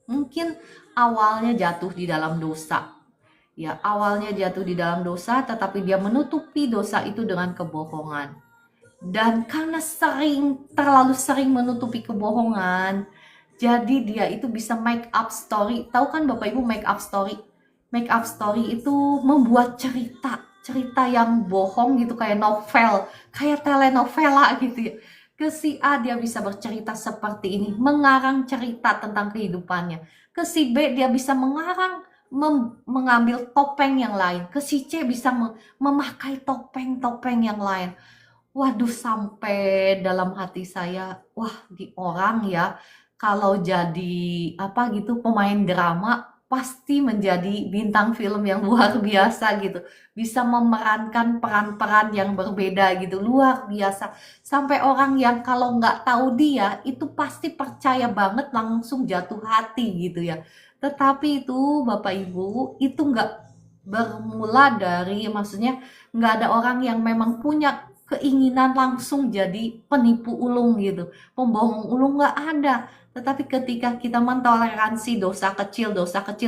mungkin awalnya jatuh di dalam dosa. Ya, awalnya jatuh di dalam dosa, tetapi dia menutupi dosa itu dengan kebohongan. Dan karena terlalu sering menutupi kebohongan, jadi dia itu bisa make up story. Tahu kan Bapak Ibu make up story? Make up story itu membuat cerita yang bohong gitu, kayak novel, kayak telenovela gitu ya. Ke si A dia bisa bercerita seperti ini, mengarang cerita tentang kehidupannya. Ke si B dia bisa mengambil topeng yang lain. Ke si C bisa memakai topeng-topeng yang lain. Waduh, sampai dalam hati saya, wah di orang ya, kalau jadi apa gitu pemain drama, pasti menjadi bintang film yang luar biasa gitu. Bisa memerankan peran-peran yang berbeda gitu, luar biasa. Sampai orang yang kalau nggak tahu dia, itu pasti percaya banget, langsung jatuh hati gitu ya. Tetapi itu Bapak Ibu, itu nggak bermula dari, maksudnya nggak ada orang yang memang punya keinginan langsung jadi penipu ulung gitu, pembohong ulung, nggak ada. Tetapi ketika kita mentoleransi dosa kecil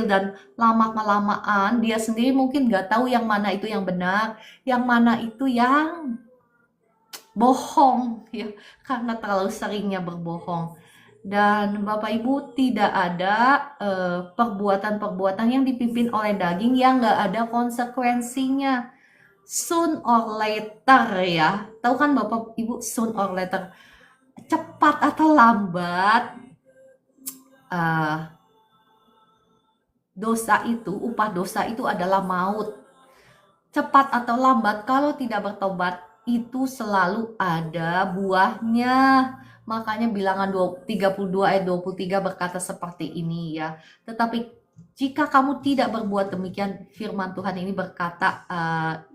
dan lama-kelamaan dia sendiri mungkin nggak tahu yang mana itu yang benar, yang mana itu yang bohong ya, karena terlalu seringnya berbohong. Dan Bapak Ibu, tidak ada perbuatan-perbuatan yang dipimpin oleh daging yang nggak ada konsekuensinya. Soon or later ya, tahu kan Bapak Ibu, soon or later, cepat atau lambat eh, upah dosa itu adalah maut. Cepat atau lambat kalau tidak bertobat itu selalu ada buahnya. Makanya bilangan 32 ayat 23 berkata seperti ini ya. Tetapi jika kamu tidak berbuat demikian, firman Tuhan ini berkata,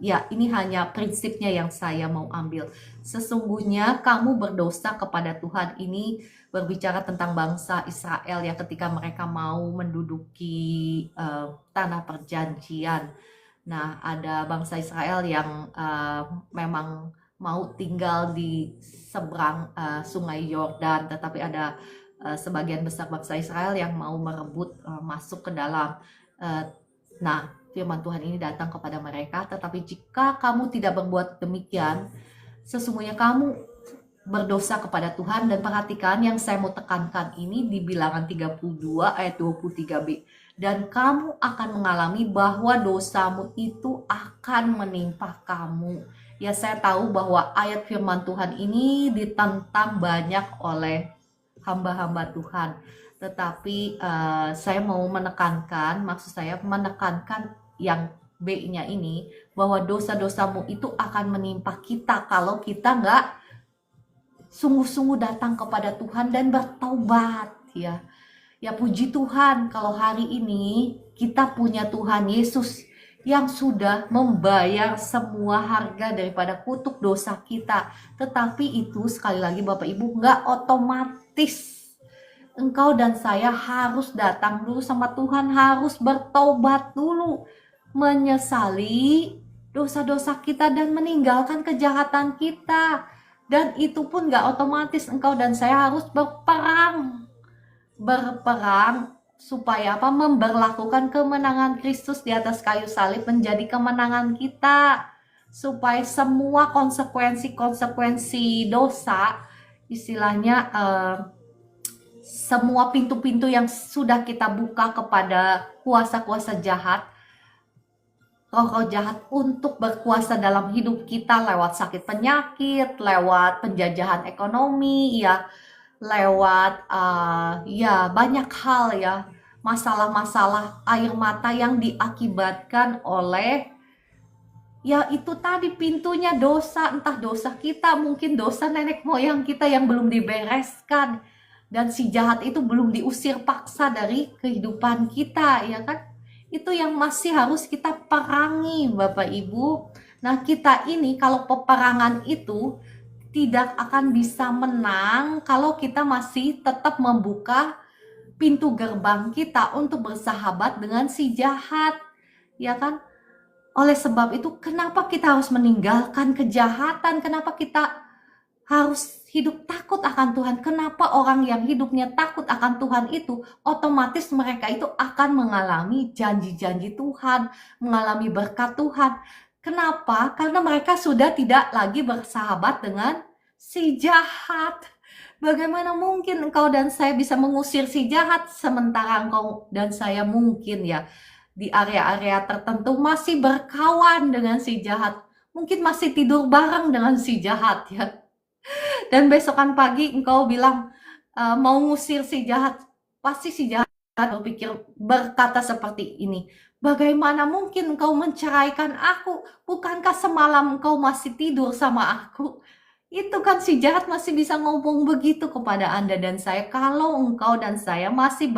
ya ini hanya prinsipnya yang saya mau ambil. Sesungguhnya kamu berdosa kepada Tuhan. Ini berbicara tentang bangsa Israel ya, ketika mereka mau menduduki tanah perjanjian. Nah, ada bangsa Israel yang memang mau tinggal di seberang sungai Yordan, tetapi ada sebagian besar bangsa Israel yang mau merebut masuk ke dalam. Nah, firman Tuhan ini datang kepada mereka, tetapi jika kamu tidak berbuat demikian, sesungguhnya kamu berdosa kepada Tuhan. Dan perhatikan yang saya mau tekankan ini di bilangan 32 ayat 23b. Dan kamu akan mengalami bahwa dosamu itu akan menimpa kamu. Ya, saya tahu bahwa ayat firman Tuhan ini ditentang banyak oleh hamba-hamba Tuhan. Tetapi saya mau menekankan, maksud saya menekankan yang B-nya ini, bahwa dosa-dosamu itu akan menimpa kita kalau kita nggak sungguh-sungguh datang kepada Tuhan dan bertobat ya. Ya puji Tuhan kalau hari ini kita punya Tuhan Yesus yang sudah membayar semua harga daripada kutuk dosa kita. Tetapi itu sekali lagi Bapak Ibu nggak otomatis. Engkau dan saya harus datang dulu sama Tuhan, harus bertobat dulu, menyesali dosa-dosa kita dan meninggalkan kejahatan kita. Dan itu pun gak otomatis, engkau dan saya harus berperang supaya apa? Memberlakukan kemenangan Kristus di atas kayu salib menjadi kemenangan kita, supaya semua konsekuensi dosa, istilahnya semua pintu-pintu yang sudah kita buka kepada kuasa-kuasa jahat, roh-roh jahat untuk berkuasa dalam hidup kita lewat sakit penyakit, lewat penjajahan ekonomi ya, lewat ya banyak hal ya, masalah-masalah air mata yang diakibatkan oleh ya itu tadi pintunya dosa, entah dosa kita, mungkin dosa nenek moyang kita yang belum dibereskan, dan si jahat itu belum diusir paksa dari kehidupan kita ya kan. Itu yang masih harus kita perangi Bapak Ibu. Nah, kita ini kalau peperangan itu tidak akan bisa menang kalau kita masih tetap membuka pintu gerbang kita untuk bersahabat dengan si jahat ya kan. Oleh sebab itu kenapa kita harus meninggalkan kejahatan, kenapa kita harus hidup takut akan Tuhan. Kenapa orang yang hidupnya takut akan Tuhan itu otomatis mereka itu akan mengalami janji-janji Tuhan, mengalami berkat Tuhan. Kenapa? Karena mereka sudah tidak lagi bersahabat dengan si jahat. Bagaimana mungkin engkau dan saya bisa mengusir si jahat sementara engkau dan saya mungkin ya di area-area tertentu masih berkawan dengan si jahat, mungkin masih tidur bareng dengan si jahat ya. Dan besokan pagi engkau bilang mau ngusir si jahat, pasti si jahat berkata seperti ini, bagaimana mungkin engkau menceraikan aku? Bukankah semalam engkau masih tidur sama aku? Itu kan si jahat masih bisa ngomong begitu kepada Anda dan saya kalau engkau dan saya masih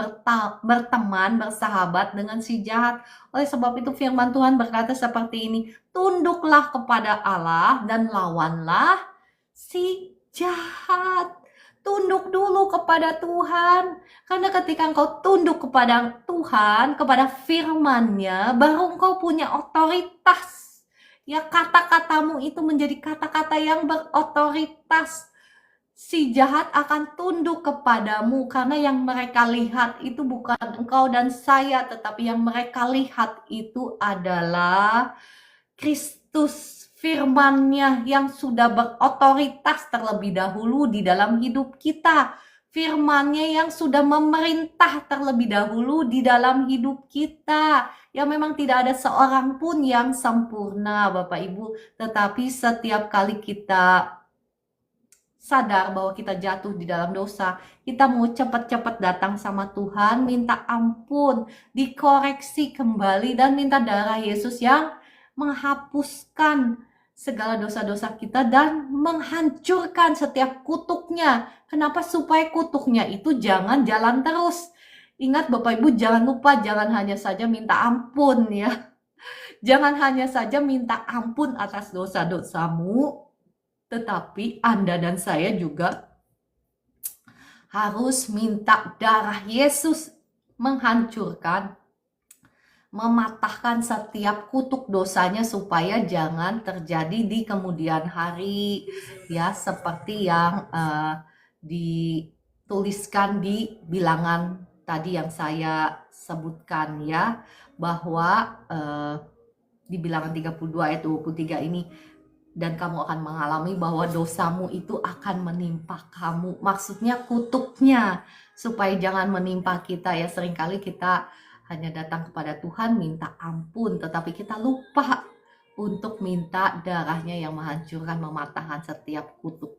berteman, bersahabat dengan si jahat. Oleh sebab itu firman Tuhan berkata seperti ini, tunduklah kepada Allah dan lawanlah si jahat. Tunduk dulu kepada Tuhan. Karena ketika engkau tunduk kepada Tuhan, kepada firman-Nya, baru engkau punya otoritas. Ya, kata-katamu itu menjadi kata-kata yang berotoritas. Si jahat akan tunduk kepadamu, karena yang mereka lihat itu bukan engkau dan saya, tetapi yang mereka lihat itu adalah Kristus, firman-Nya yang sudah berotoritas terlebih dahulu di dalam hidup kita. Firman-Nya yang sudah memerintah terlebih dahulu di dalam hidup kita. Ya, memang tidak ada seorang pun yang sempurna, Bapak Ibu, tetapi setiap kali kita sadar bahwa kita jatuh di dalam dosa, kita mau cepat-cepat datang sama Tuhan, minta ampun, dikoreksi kembali, dan minta darah Yesus yang menghapuskan segala dosa-dosa kita dan menghancurkan setiap kutuknya. Kenapa? Supaya kutuknya itu jangan jalan terus. Ingat Bapak Ibu, jangan lupa, jangan hanya saja minta ampun ya. Jangan hanya saja minta ampun atas dosa-dosamu, tetapi Anda dan saya juga harus minta darah Yesus menghancurkan, mematahkan setiap kutuk dosanya supaya jangan terjadi di kemudian hari, ya, seperti yang dituliskan di bilangan tadi yang saya sebutkan, ya, bahwa di bilangan 32 ayat 23 ini, dan kamu akan mengalami bahwa dosamu itu akan menimpa kamu. Maksudnya kutuknya, supaya jangan menimpa kita ya. Seringkali kita hanya datang kepada Tuhan minta ampun, tetapi kita lupa untuk minta darahnya yang menghancurkan, mematahkan setiap kutuk.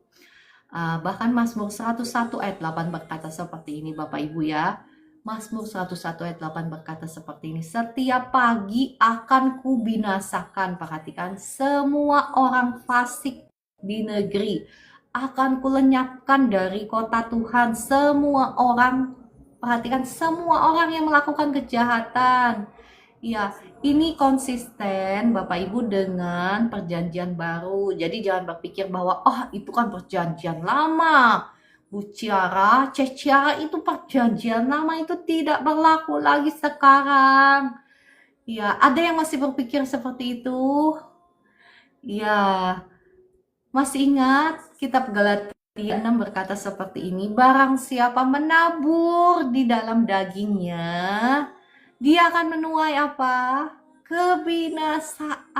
Bahkan Mazmur 101 ayat 8 berkata seperti ini Bapak Ibu ya. Mazmur 101 ayat 8 berkata seperti ini. Setiap pagi akan kubinasakan, perhatikan, semua orang fasik di negeri. Akan kulenyapkan dari kota Tuhan semua orang, perhatikan, semua orang yang melakukan kejahatan. Ya, ini konsisten Bapak Ibu dengan perjanjian baru. Jadi jangan berpikir bahwa itu kan perjanjian lama. Bu Ciara, Ciara, itu perjanjian lama, itu tidak berlaku lagi sekarang. Ya, ada yang masih berpikir seperti itu? Ya, masih ingat kitab Galatia 6 berkata seperti ini, barang siapa menabur di dalam dagingnya, dia akan menuai apa? Kebinasaan.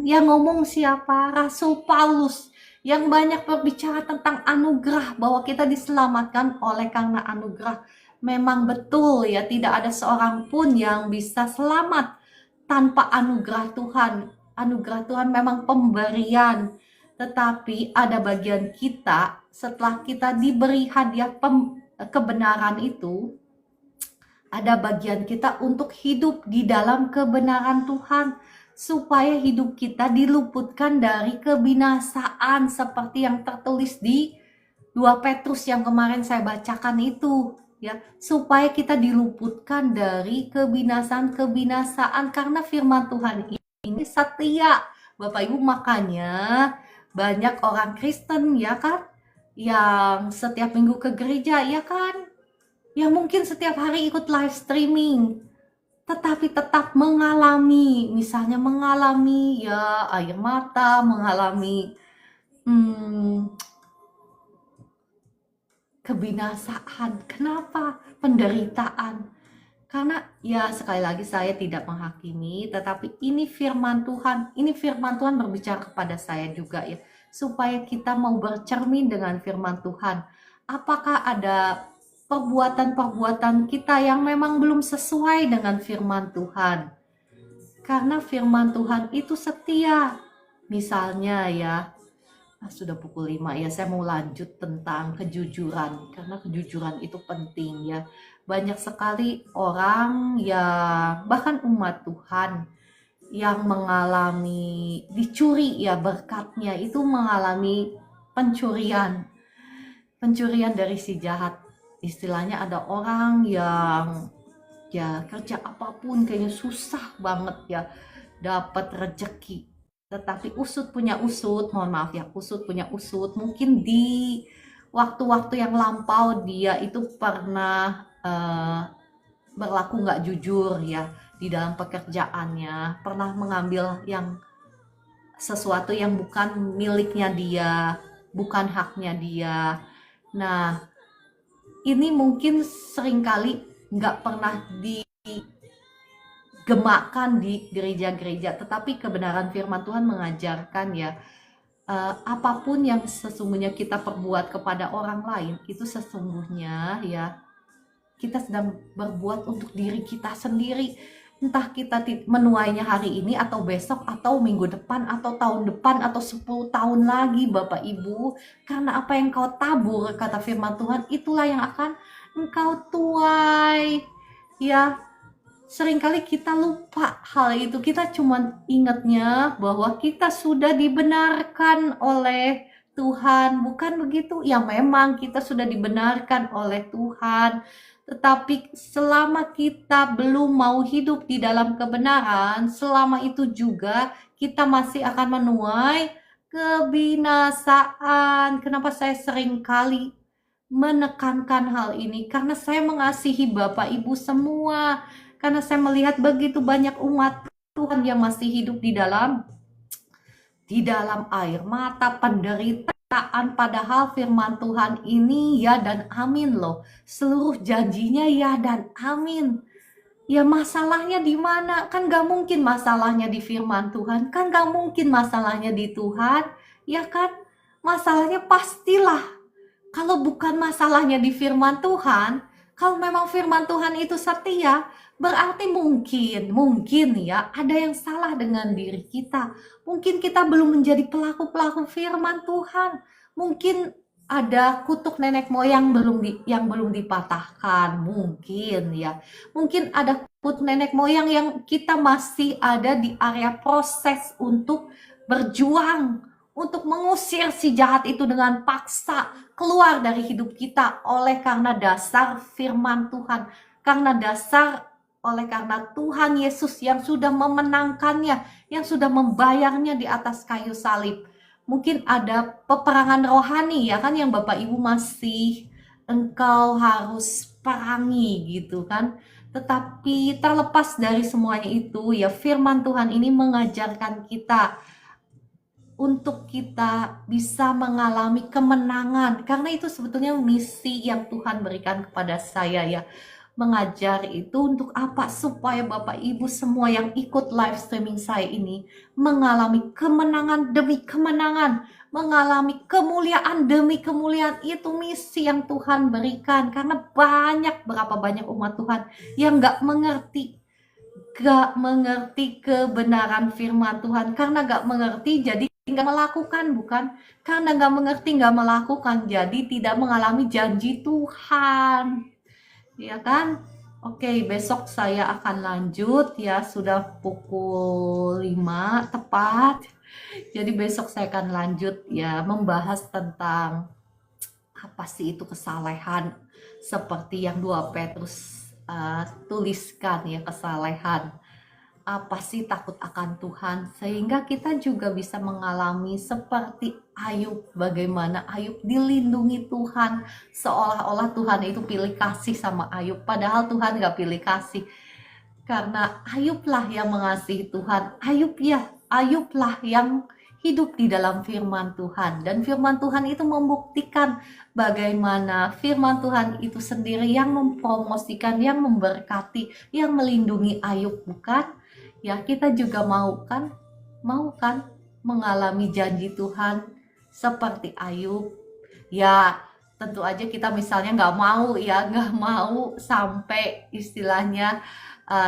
Yang ngomong siapa? Rasul Paulus, yang banyak berbicara tentang anugerah, bahwa kita diselamatkan oleh karena anugerah. Memang betul ya, tidak ada seorang pun yang bisa selamat tanpa anugerah Tuhan. Anugerah Tuhan memang pemberian, tetapi ada bagian kita setelah kita diberi hadiah kebenaran itu, ada bagian kita untuk hidup di dalam kebenaran Tuhan, supaya hidup kita diluputkan dari kebinasaan seperti yang tertulis di 2 Petrus yang kemarin saya bacakan itu, ya, supaya kita diluputkan dari kebinasaan karena firman Tuhan ini setia, Bapak Ibu. Makanya banyak orang Kristen ya kan, yang setiap minggu ke gereja ya kan, yang mungkin setiap hari ikut live streaming, tetapi tetap mengalami, misalnya mengalami ya air mata, mengalami kebinasaan. Kenapa? Penderitaan. Karena ya sekali lagi saya tidak menghakimi, tetapi ini firman Tuhan. Ini firman Tuhan berbicara kepada saya juga ya, supaya kita mau bercermin dengan firman Tuhan. Apakah ada perbuatan-perbuatan kita yang memang belum sesuai dengan firman Tuhan? Karena firman Tuhan itu setia. Misalnya ya, sudah pukul 5 ya, saya mau lanjut tentang kejujuran, karena kejujuran itu penting ya. Banyak sekali orang ya, bahkan umat Tuhan yang mengalami dicuri ya berkatnya, itu mengalami pencurian dari si jahat. Istilahnya ada orang yang ya kerja apapun kayaknya susah banget ya dapat rezeki, tetapi usut punya usut, mohon maaf ya, usut punya usut, mungkin di waktu-waktu yang lampau dia itu pernah berlaku nggak jujur ya di dalam pekerjaannya, pernah mengambil yang sesuatu yang bukan miliknya dia, bukan haknya dia. Nah, ini mungkin seringkali nggak pernah digemakkan di gereja-gereja, tetapi kebenaran firman Tuhan mengajarkan ya, apapun yang sesungguhnya kita perbuat kepada orang lain, itu sesungguhnya ya kita sedang berbuat untuk diri kita sendiri. Entah kita menuainya hari ini atau besok atau minggu depan atau tahun depan atau 10 tahun lagi Bapak Ibu. Karena apa yang kau tabur, kata firman Tuhan, itulah yang akan engkau tuai. Ya, seringkali kita lupa hal itu. Kita cuma ingatnya bahwa kita sudah dibenarkan oleh Tuhan. Bukan begitu? Ya memang kita sudah dibenarkan oleh Tuhan. Tetapi selama kita belum mau hidup di dalam kebenaran, selama itu juga kita masih akan menuai kebinasaan. Kenapa saya sering kali menekankan hal ini? Karena saya mengasihi Bapak Ibu semua. Karena saya melihat begitu banyak umat Tuhan yang masih hidup di dalam air mata, penderitaan, padahal firman Tuhan ini ya dan amin loh. Seluruh janjinya ya dan amin. Ya masalahnya di mana? Kan gak mungkin masalahnya di firman Tuhan. Kan gak mungkin masalahnya di Tuhan. Ya kan? Masalahnya pastilah. Kalau bukan masalahnya di firman Tuhan, kalau memang firman Tuhan itu setia, berarti mungkin ya ada yang salah dengan diri kita. Mungkin kita belum menjadi pelaku-pelaku firman Tuhan. Mungkin ada kutuk nenek moyang yang belum dipatahkan, mungkin ya. Mungkin ada kutuk nenek moyang yang kita masih ada di area proses untuk berjuang, untuk mengusir si jahat itu dengan paksa keluar dari hidup kita karena dasar firman Tuhan, karena Tuhan Yesus yang sudah memenangkannya, yang sudah membayarnya di atas kayu salib. Mungkin ada peperangan rohani ya kan yang Bapak Ibu masih engkau harus perangi gitu kan. Tetapi terlepas dari semuanya itu ya, firman Tuhan ini mengajarkan kita untuk kita bisa mengalami kemenangan. Karena itu sebetulnya misi yang Tuhan berikan kepada saya ya. Mengajar itu untuk apa? Supaya Bapak Ibu semua yang ikut live streaming saya ini mengalami kemenangan demi kemenangan, mengalami kemuliaan demi kemuliaan. Itu misi yang Tuhan berikan. Karena berapa banyak umat Tuhan yang gak mengerti kebenaran firman Tuhan. Karena gak mengerti jadi nggak melakukan, bukan? Karena nggak mengerti, nggak melakukan, jadi tidak mengalami janji Tuhan. Ya kan? Oke, besok saya akan lanjut ya, sudah pukul 5 tepat. Jadi besok saya akan lanjut ya, membahas tentang apa sih itu kesalehan, seperti yang 2 Petrus tuliskan ya, kesalehan. Apa sih takut akan Tuhan, sehingga kita juga bisa mengalami seperti Ayub. Bagaimana Ayub dilindungi Tuhan, seolah-olah Tuhan itu pilih kasih sama Ayub, padahal Tuhan gak pilih kasih. Karena Ayublah yang mengasihi Tuhan, Ayublah yang hidup di dalam firman Tuhan. Dan firman Tuhan itu membuktikan bagaimana firman Tuhan itu sendiri yang mempromosikan, yang memberkati, yang melindungi Ayub, bukan? Ya, kita juga mau kan mengalami janji Tuhan seperti Ayub. Ya, tentu aja kita misalnya nggak mau sampai istilahnya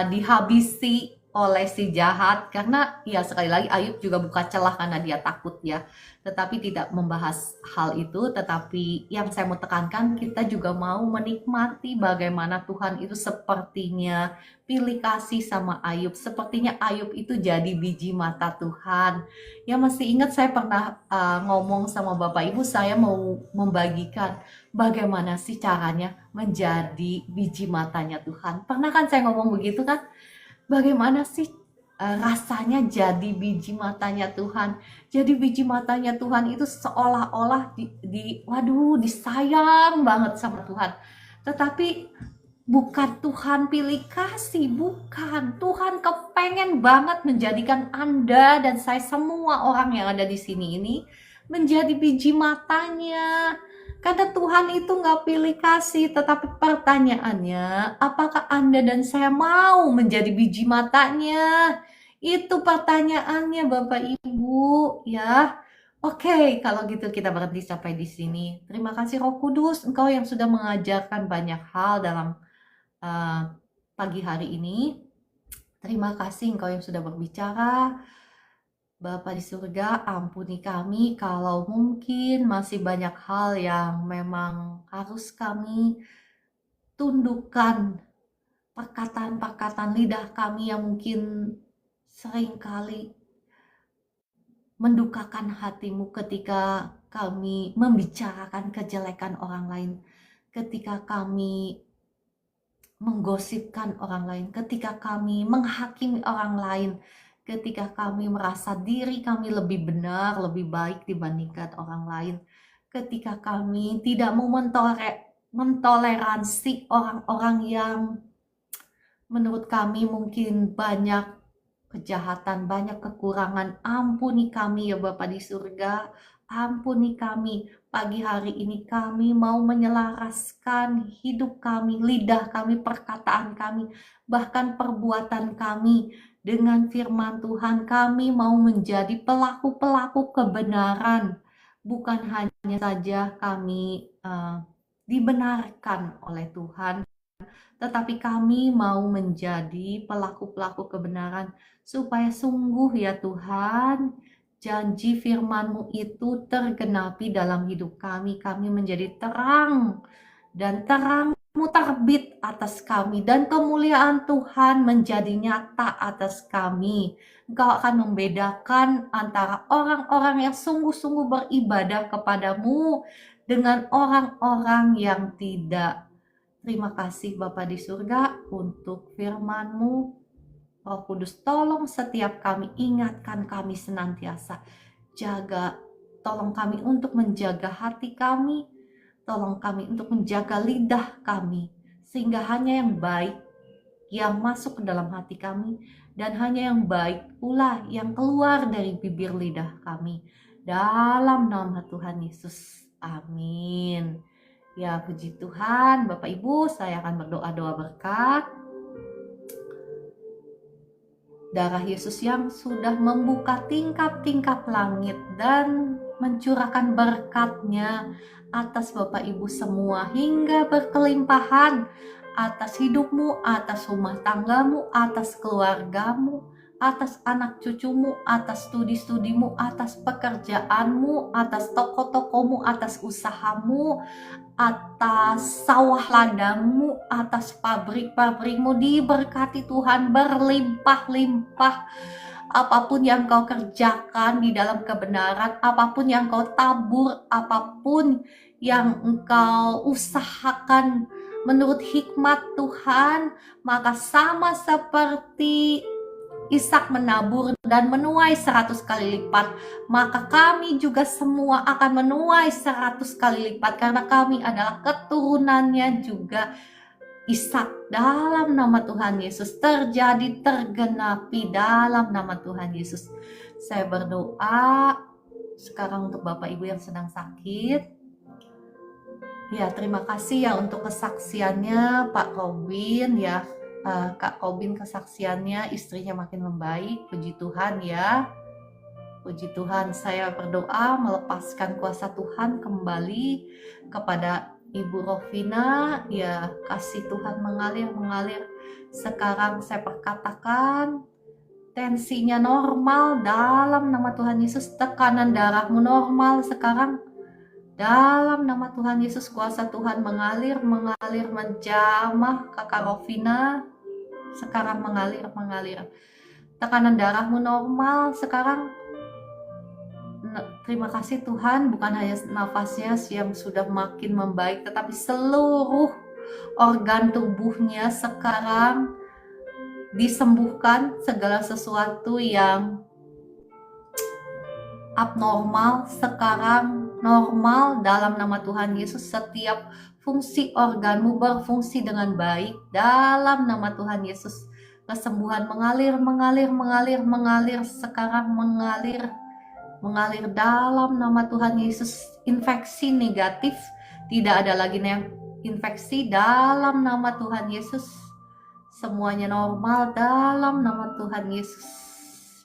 dihabisi oleh si jahat, karena ya sekali lagi Ayub juga buka celah karena dia takut ya. Tetapi tidak membahas hal itu, tetapi yang saya mau tekankan, kita juga mau menikmati bagaimana Tuhan itu sepertinya pilih kasih sama Ayub. Sepertinya Ayub itu jadi biji mata Tuhan. Ya, masih ingat saya pernah ngomong sama Bapak Ibu, saya mau membagikan bagaimana sih caranya menjadi biji matanya Tuhan. Pernah kan saya ngomong begitu kan? Bagaimana sih rasanya jadi biji matanya Tuhan? Jadi biji matanya Tuhan itu seolah-olah disayang banget sama Tuhan. Tetapi Bukan Tuhan pilih kasih, bukan. Tuhan kepengen banget menjadikan Anda dan saya semua orang yang ada di sini ini menjadi biji matanya. Karena Tuhan itu nggak pilih kasih, tetapi pertanyaannya, apakah Anda dan saya mau menjadi biji matanya? Itu pertanyaannya Bapak Ibu, ya. Oke, kalau gitu kita berhenti sampai di sini. Terima kasih Roh Kudus, Engkau yang sudah mengajarkan banyak hal dalam pagi hari ini. Terima kasih Engkau yang sudah berbicara. Bapa di surga, ampuni kami kalau mungkin masih banyak hal yang memang harus kami tundukkan, perkataan-perkataan lidah kami yang mungkin seringkali mendukakan hatimu ketika kami membicarakan kejelekan orang lain, ketika kami menggosipkan orang lain, ketika kami menghakimi orang lain, ketika kami merasa diri kami lebih benar, lebih baik dibandingkan orang lain, ketika kami tidak mau mentoleransi orang-orang yang menurut kami mungkin banyak kejahatan, banyak kekurangan. Ampuni kami ya Bapa di surga, ampuni kami. Pagi hari ini kami mau menyelaraskan hidup kami, lidah kami, perkataan kami, bahkan perbuatan kami dengan firman Tuhan. Kami mau menjadi pelaku-pelaku kebenaran, bukan hanya saja kami dibenarkan oleh Tuhan, tetapi kami mau menjadi pelaku-pelaku kebenaran supaya sungguh ya Tuhan, janji firman-Mu itu tergenapi dalam hidup kami. Kami menjadi terang dan terang-Mu terbit atas kami dan kemuliaan Tuhan menjadi nyata atas kami. Engkau akan membedakan antara orang-orang yang sungguh-sungguh beribadah kepadamu dengan orang-orang yang tidak. Terima kasih Bapa di surga untuk firman-Mu. Roh Kudus, tolong setiap kami, ingatkan kami senantiasa. Jaga, tolong kami untuk menjaga hati kami. Tolong kami untuk menjaga lidah kami. Sehingga hanya yang baik yang masuk ke dalam hati kami. Dan hanya yang baik pula yang keluar dari bibir lidah kami. Dalam nama Tuhan Yesus. Amin. Ya, puji Tuhan. Bapak Ibu, saya akan berdoa-doa berkat. Darah Yesus yang sudah membuka tingkap-tingkap langit dan mencurahkan berkat-Nya atas Bapak Ibu semua hingga berkelimpahan atas hidupmu, atas rumah tanggamu, atas keluargamu, atas anak cucumu, atas studi-studimu, atas pekerjaanmu, atas toko-tokomu, atas usahamu, atas sawah ladangmu, atas pabrik-pabrikmu. Diberkati Tuhan berlimpah-limpah. Apapun yang kau kerjakan di dalam kebenaran, apapun yang kau tabur, apapun yang engkau usahakan menurut hikmat Tuhan, maka sama seperti Ishak menabur dan menuai 100 kali lipat, maka kami juga semua akan menuai 100 kali lipat karena kami adalah keturunannya juga Ishak. Dalam nama Tuhan Yesus terjadi, tergenapi dalam nama Tuhan Yesus. Saya berdoa sekarang untuk Bapak Ibu yang sedang sakit. Ya, terima kasih ya untuk kesaksiannya Pak Robin ya. Kak Robin kesaksiannya istrinya makin membaik, puji Tuhan ya. Puji Tuhan, saya berdoa melepaskan kuasa Tuhan kembali kepada Ibu Rovina, ya kasih Tuhan mengalir. Sekarang saya perkatakan tensinya normal dalam nama Tuhan Yesus, tekanan darahmu normal sekarang. Dalam nama Tuhan Yesus, kuasa Tuhan mengalir menjamah Kakak Rovina. Sekarang mengalir. Tekanan darahmu normal sekarang. Terima kasih Tuhan, bukan hanya nafasnya yang sudah makin membaik, tetapi seluruh organ tubuhnya sekarang disembuhkan. Segala sesuatu yang abnormal sekarang normal dalam nama Tuhan Yesus. Setiap fungsi organmu berfungsi dengan baik dalam nama Tuhan Yesus. Kesembuhan mengalir sekarang, mengalir dalam nama Tuhan Yesus. Infeksi negatif tidak ada lagi, infeksi dalam nama Tuhan Yesus. Semuanya normal dalam nama Tuhan Yesus.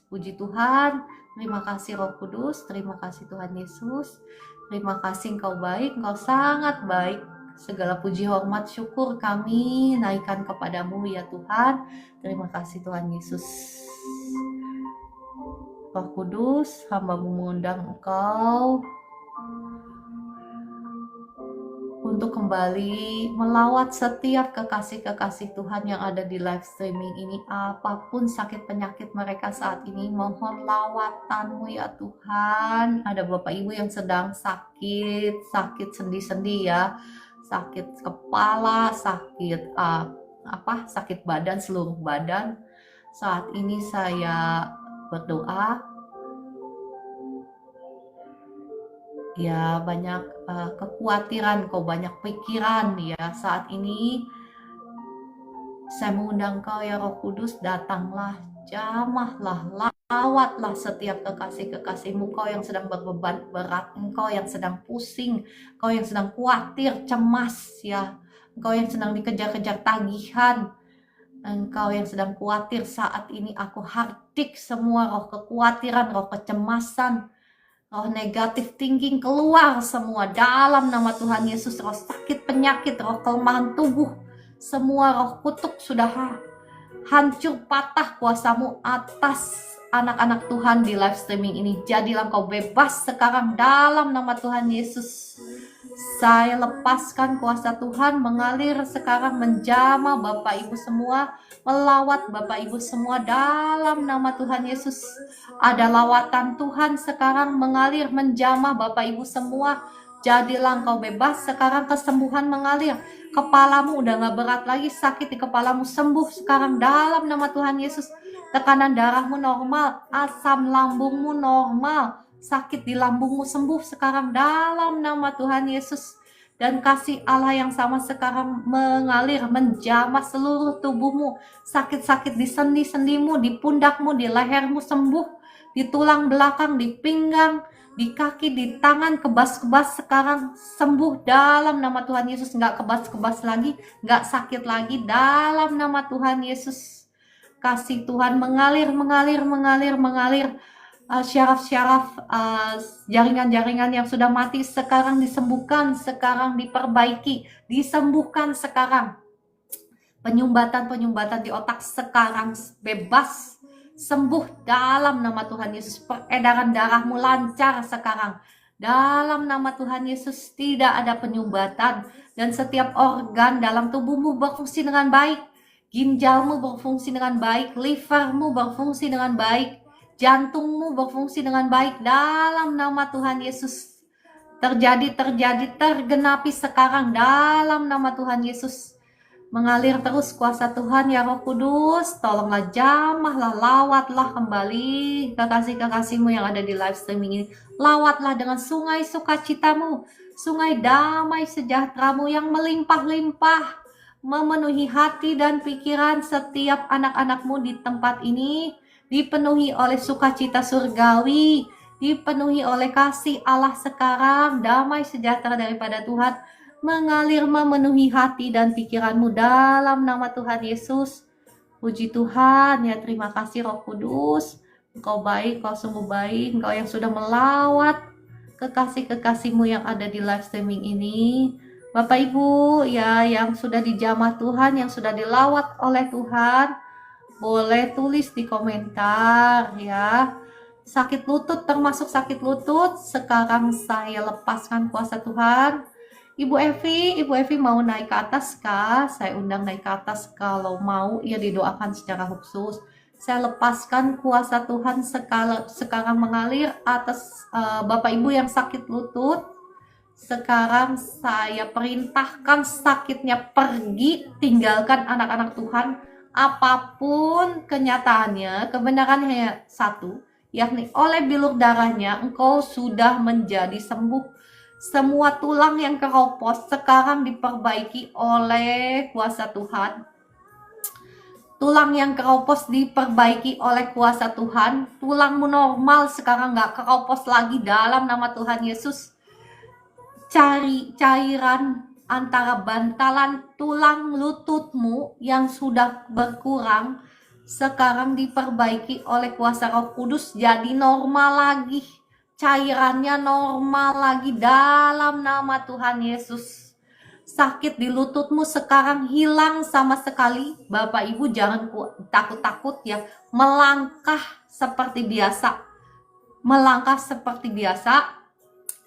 Puji Tuhan. Terima kasih Roh Kudus, terima kasih Tuhan Yesus. Terima kasih Engkau baik, Engkau sangat baik. Segala puji, hormat, syukur kami naikkan kepadamu ya Tuhan. Terima kasih Tuhan Yesus. Roh Kudus, hamba-Mu mengundang Engkau untuk kembali melawat setiap kekasih-kekasih Tuhan yang ada di live streaming ini. Apapun sakit penyakit mereka saat ini, mohon lawatan-Mu ya Tuhan. Ada Bapak Ibu yang sedang sakit sendi-sendi ya, sakit kepala, sakit sakit badan, seluruh badan. Saat ini saya berdoa, ya banyak kekhawatiran, kau banyak pikiran ya. Saat ini saya mengundang kau ya Roh Kudus, datanglah, jamahlah, lawatlah setiap kekasih-kekasihmu, kau yang sedang berbeban berat, engkau yang sedang pusing, kau yang sedang khawatir, cemas ya, engkau yang sedang dikejar-kejar tagihan, engkau yang sedang khawatir saat ini, aku hardik semua roh kekhawatiran, roh kecemasan, roh negatif thinking keluar semua dalam nama Tuhan Yesus. Roh sakit penyakit, roh kelemahan tubuh, semua roh kutuk sudah hancur patah kuasamu atas anak-anak Tuhan di live streaming ini. Jadilah kau bebas sekarang dalam nama Tuhan Yesus. Saya lepaskan kuasa Tuhan mengalir sekarang, menjamah Bapak Ibu semua, melawat Bapak Ibu semua dalam nama Tuhan Yesus. Ada lawatan Tuhan sekarang mengalir, menjamah Bapak Ibu semua. Jadilah engkau bebas sekarang, kesembuhan mengalir. Kepalamu udah gak berat lagi, sakit di kepalamu sembuh sekarang dalam nama Tuhan Yesus. Tekanan darahmu normal, asam lambungmu normal, sakit di lambungmu sembuh sekarang dalam nama Tuhan Yesus. Dan kasih Allah yang sama sekarang mengalir, menjamah seluruh tubuhmu. Sakit-sakit di sendi-sendimu, di pundakmu, di lehermu sembuh, di tulang belakang, di pinggang, di kaki, di tangan, kebas-kebas sekarang sembuh dalam nama Tuhan Yesus. Nggak kebas-kebas lagi, nggak sakit lagi dalam nama Tuhan Yesus. Kasih Tuhan mengalir. Syaraf-syaraf, jaringan-jaringan yang sudah mati sekarang disembuhkan, sekarang diperbaiki, disembuhkan sekarang. Penyumbatan di otak sekarang bebas, sembuh dalam nama Tuhan Yesus. Peredaran darahmu lancar sekarang dalam nama Tuhan Yesus. Tidak ada penyumbatan, dan setiap organ dalam tubuhmu berfungsi dengan baik. Ginjalmu berfungsi dengan baik, livermu berfungsi dengan baik, jantungmu berfungsi dengan baik dalam nama Tuhan Yesus. Terjadi, tergenapi sekarang dalam nama Tuhan Yesus. Mengalir terus kuasa Tuhan ya Roh Kudus. Tolonglah, jamahlah, lawatlah kembali kekasih-kekasihmu yang ada di live streaming ini. Lawatlah dengan sungai sukacitamu, sungai damai sejahteramu yang melimpah-limpah, memenuhi hati dan pikiran setiap anak-anakmu di tempat ini. Dipenuhi oleh sukacita surgawi, dipenuhi oleh kasih Allah sekarang, damai sejahtera daripada Tuhan mengalir memenuhi hati dan pikiranmu dalam nama Tuhan Yesus. Puji Tuhan ya, terima kasih Roh Kudus. Engkau baik, Engkau sungguh baik, Engkau yang sudah melawat kekasih-kekasihmu yang ada di live streaming ini. Bapak Ibu ya, yang sudah dijamah Tuhan, yang sudah dilawat oleh Tuhan, boleh tulis di komentar ya. Sakit lutut, termasuk sakit lutut, sekarang saya lepaskan kuasa Tuhan. Ibu Evi mau naik ke atas kah? Saya undang naik ke atas, kalau mau ya didoakan secara khusus. Saya lepaskan kuasa Tuhan sekarang mengalir atas Bapak Ibu yang sakit lutut. Sekarang saya perintahkan sakitnya pergi, tinggalkan anak-anak Tuhan. Apapun kenyataannya, kebenaran hanya satu, yakni oleh bilur darahnya engkau sudah menjadi sembuh. Semua tulang yang keropos sekarang diperbaiki oleh kuasa Tuhan. Tulang yang keropos diperbaiki oleh kuasa Tuhan. Tulangmu normal sekarang, gak keropos lagi dalam nama Tuhan Yesus. Cairan antara bantalan tulang lututmu yang sudah berkurang sekarang diperbaiki oleh kuasa Roh Kudus jadi normal lagi. Cairannya normal lagi dalam nama Tuhan Yesus. Sakit di lututmu sekarang hilang sama sekali. Bapak Ibu jangan takut-takut ya. Melangkah seperti biasa. Melangkah seperti biasa.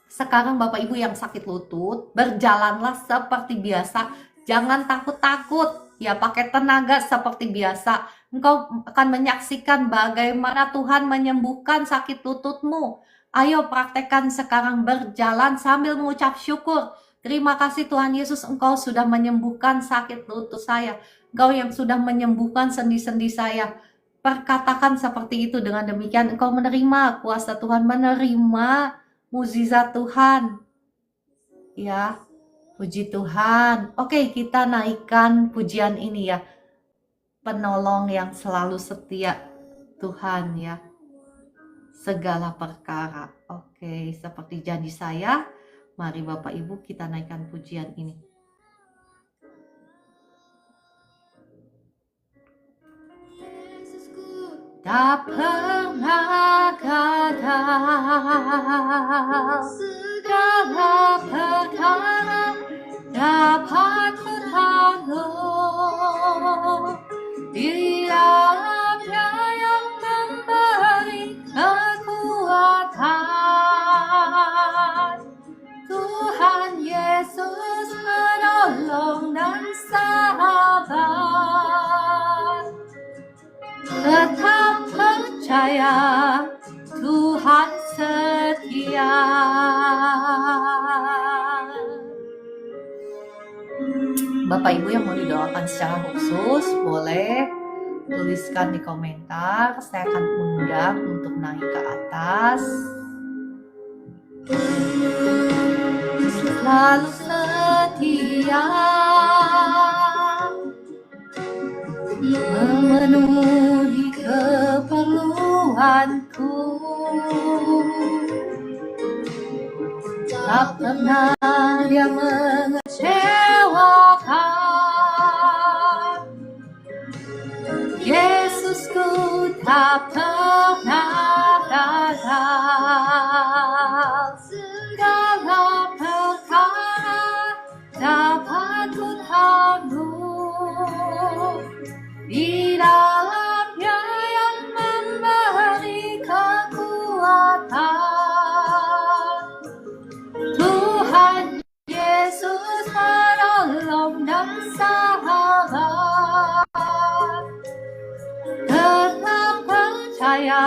Sekarang Bapak Ibu yang sakit lutut, berjalanlah seperti biasa. Jangan takut-takut. Ya, pakai tenaga seperti biasa. Engkau akan menyaksikan bagaimana Tuhan menyembuhkan sakit lututmu. Ayo praktekkan sekarang, berjalan sambil mengucap syukur. Terima kasih Tuhan Yesus, Engkau sudah menyembuhkan sakit lutut saya. Engkau yang sudah menyembuhkan sendi-sendi saya. Perkatakan seperti itu, dengan demikian engkau menerima kuasa Tuhan, menerima mukjizat Tuhan. Ya, puji Tuhan. Oke, kita naikkan pujian ini ya. Penolong yang selalu setia, Tuhan ya. Segala perkara. Oke, seperti janji saya, mari Bapak Ibu kita naikkan pujian ini. Tak pernah gagal, segala perkara dapat ku tanggung. Dia yang memberi kekuatan. Tuhan Yesus penolong dan sahabat. Tetap percaya Tuhan setia. Bapak Ibu yang mau didoakan secara khusus boleh tuliskan di komentar. Saya akan undang untuk naik ke atas. Selalu setia memenuhi keperluanku. Tak pernah dia mengecewakan. Yesusku tak pernah gagal. Segala perkara dapat ku tanggung. Di dalamnya yang memberi kekuatan. Tuhan Yesus penolong dan sahabat. Tetap percaya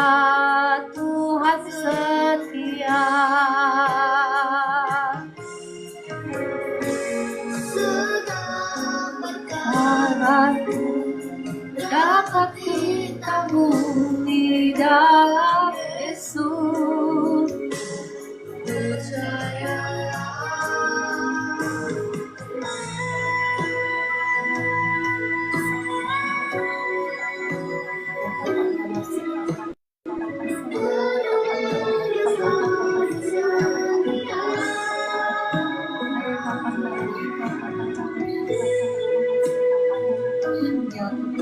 Tuhan setia. Segala perkara dapat ditanggung di dalam Yesus. Percayalah.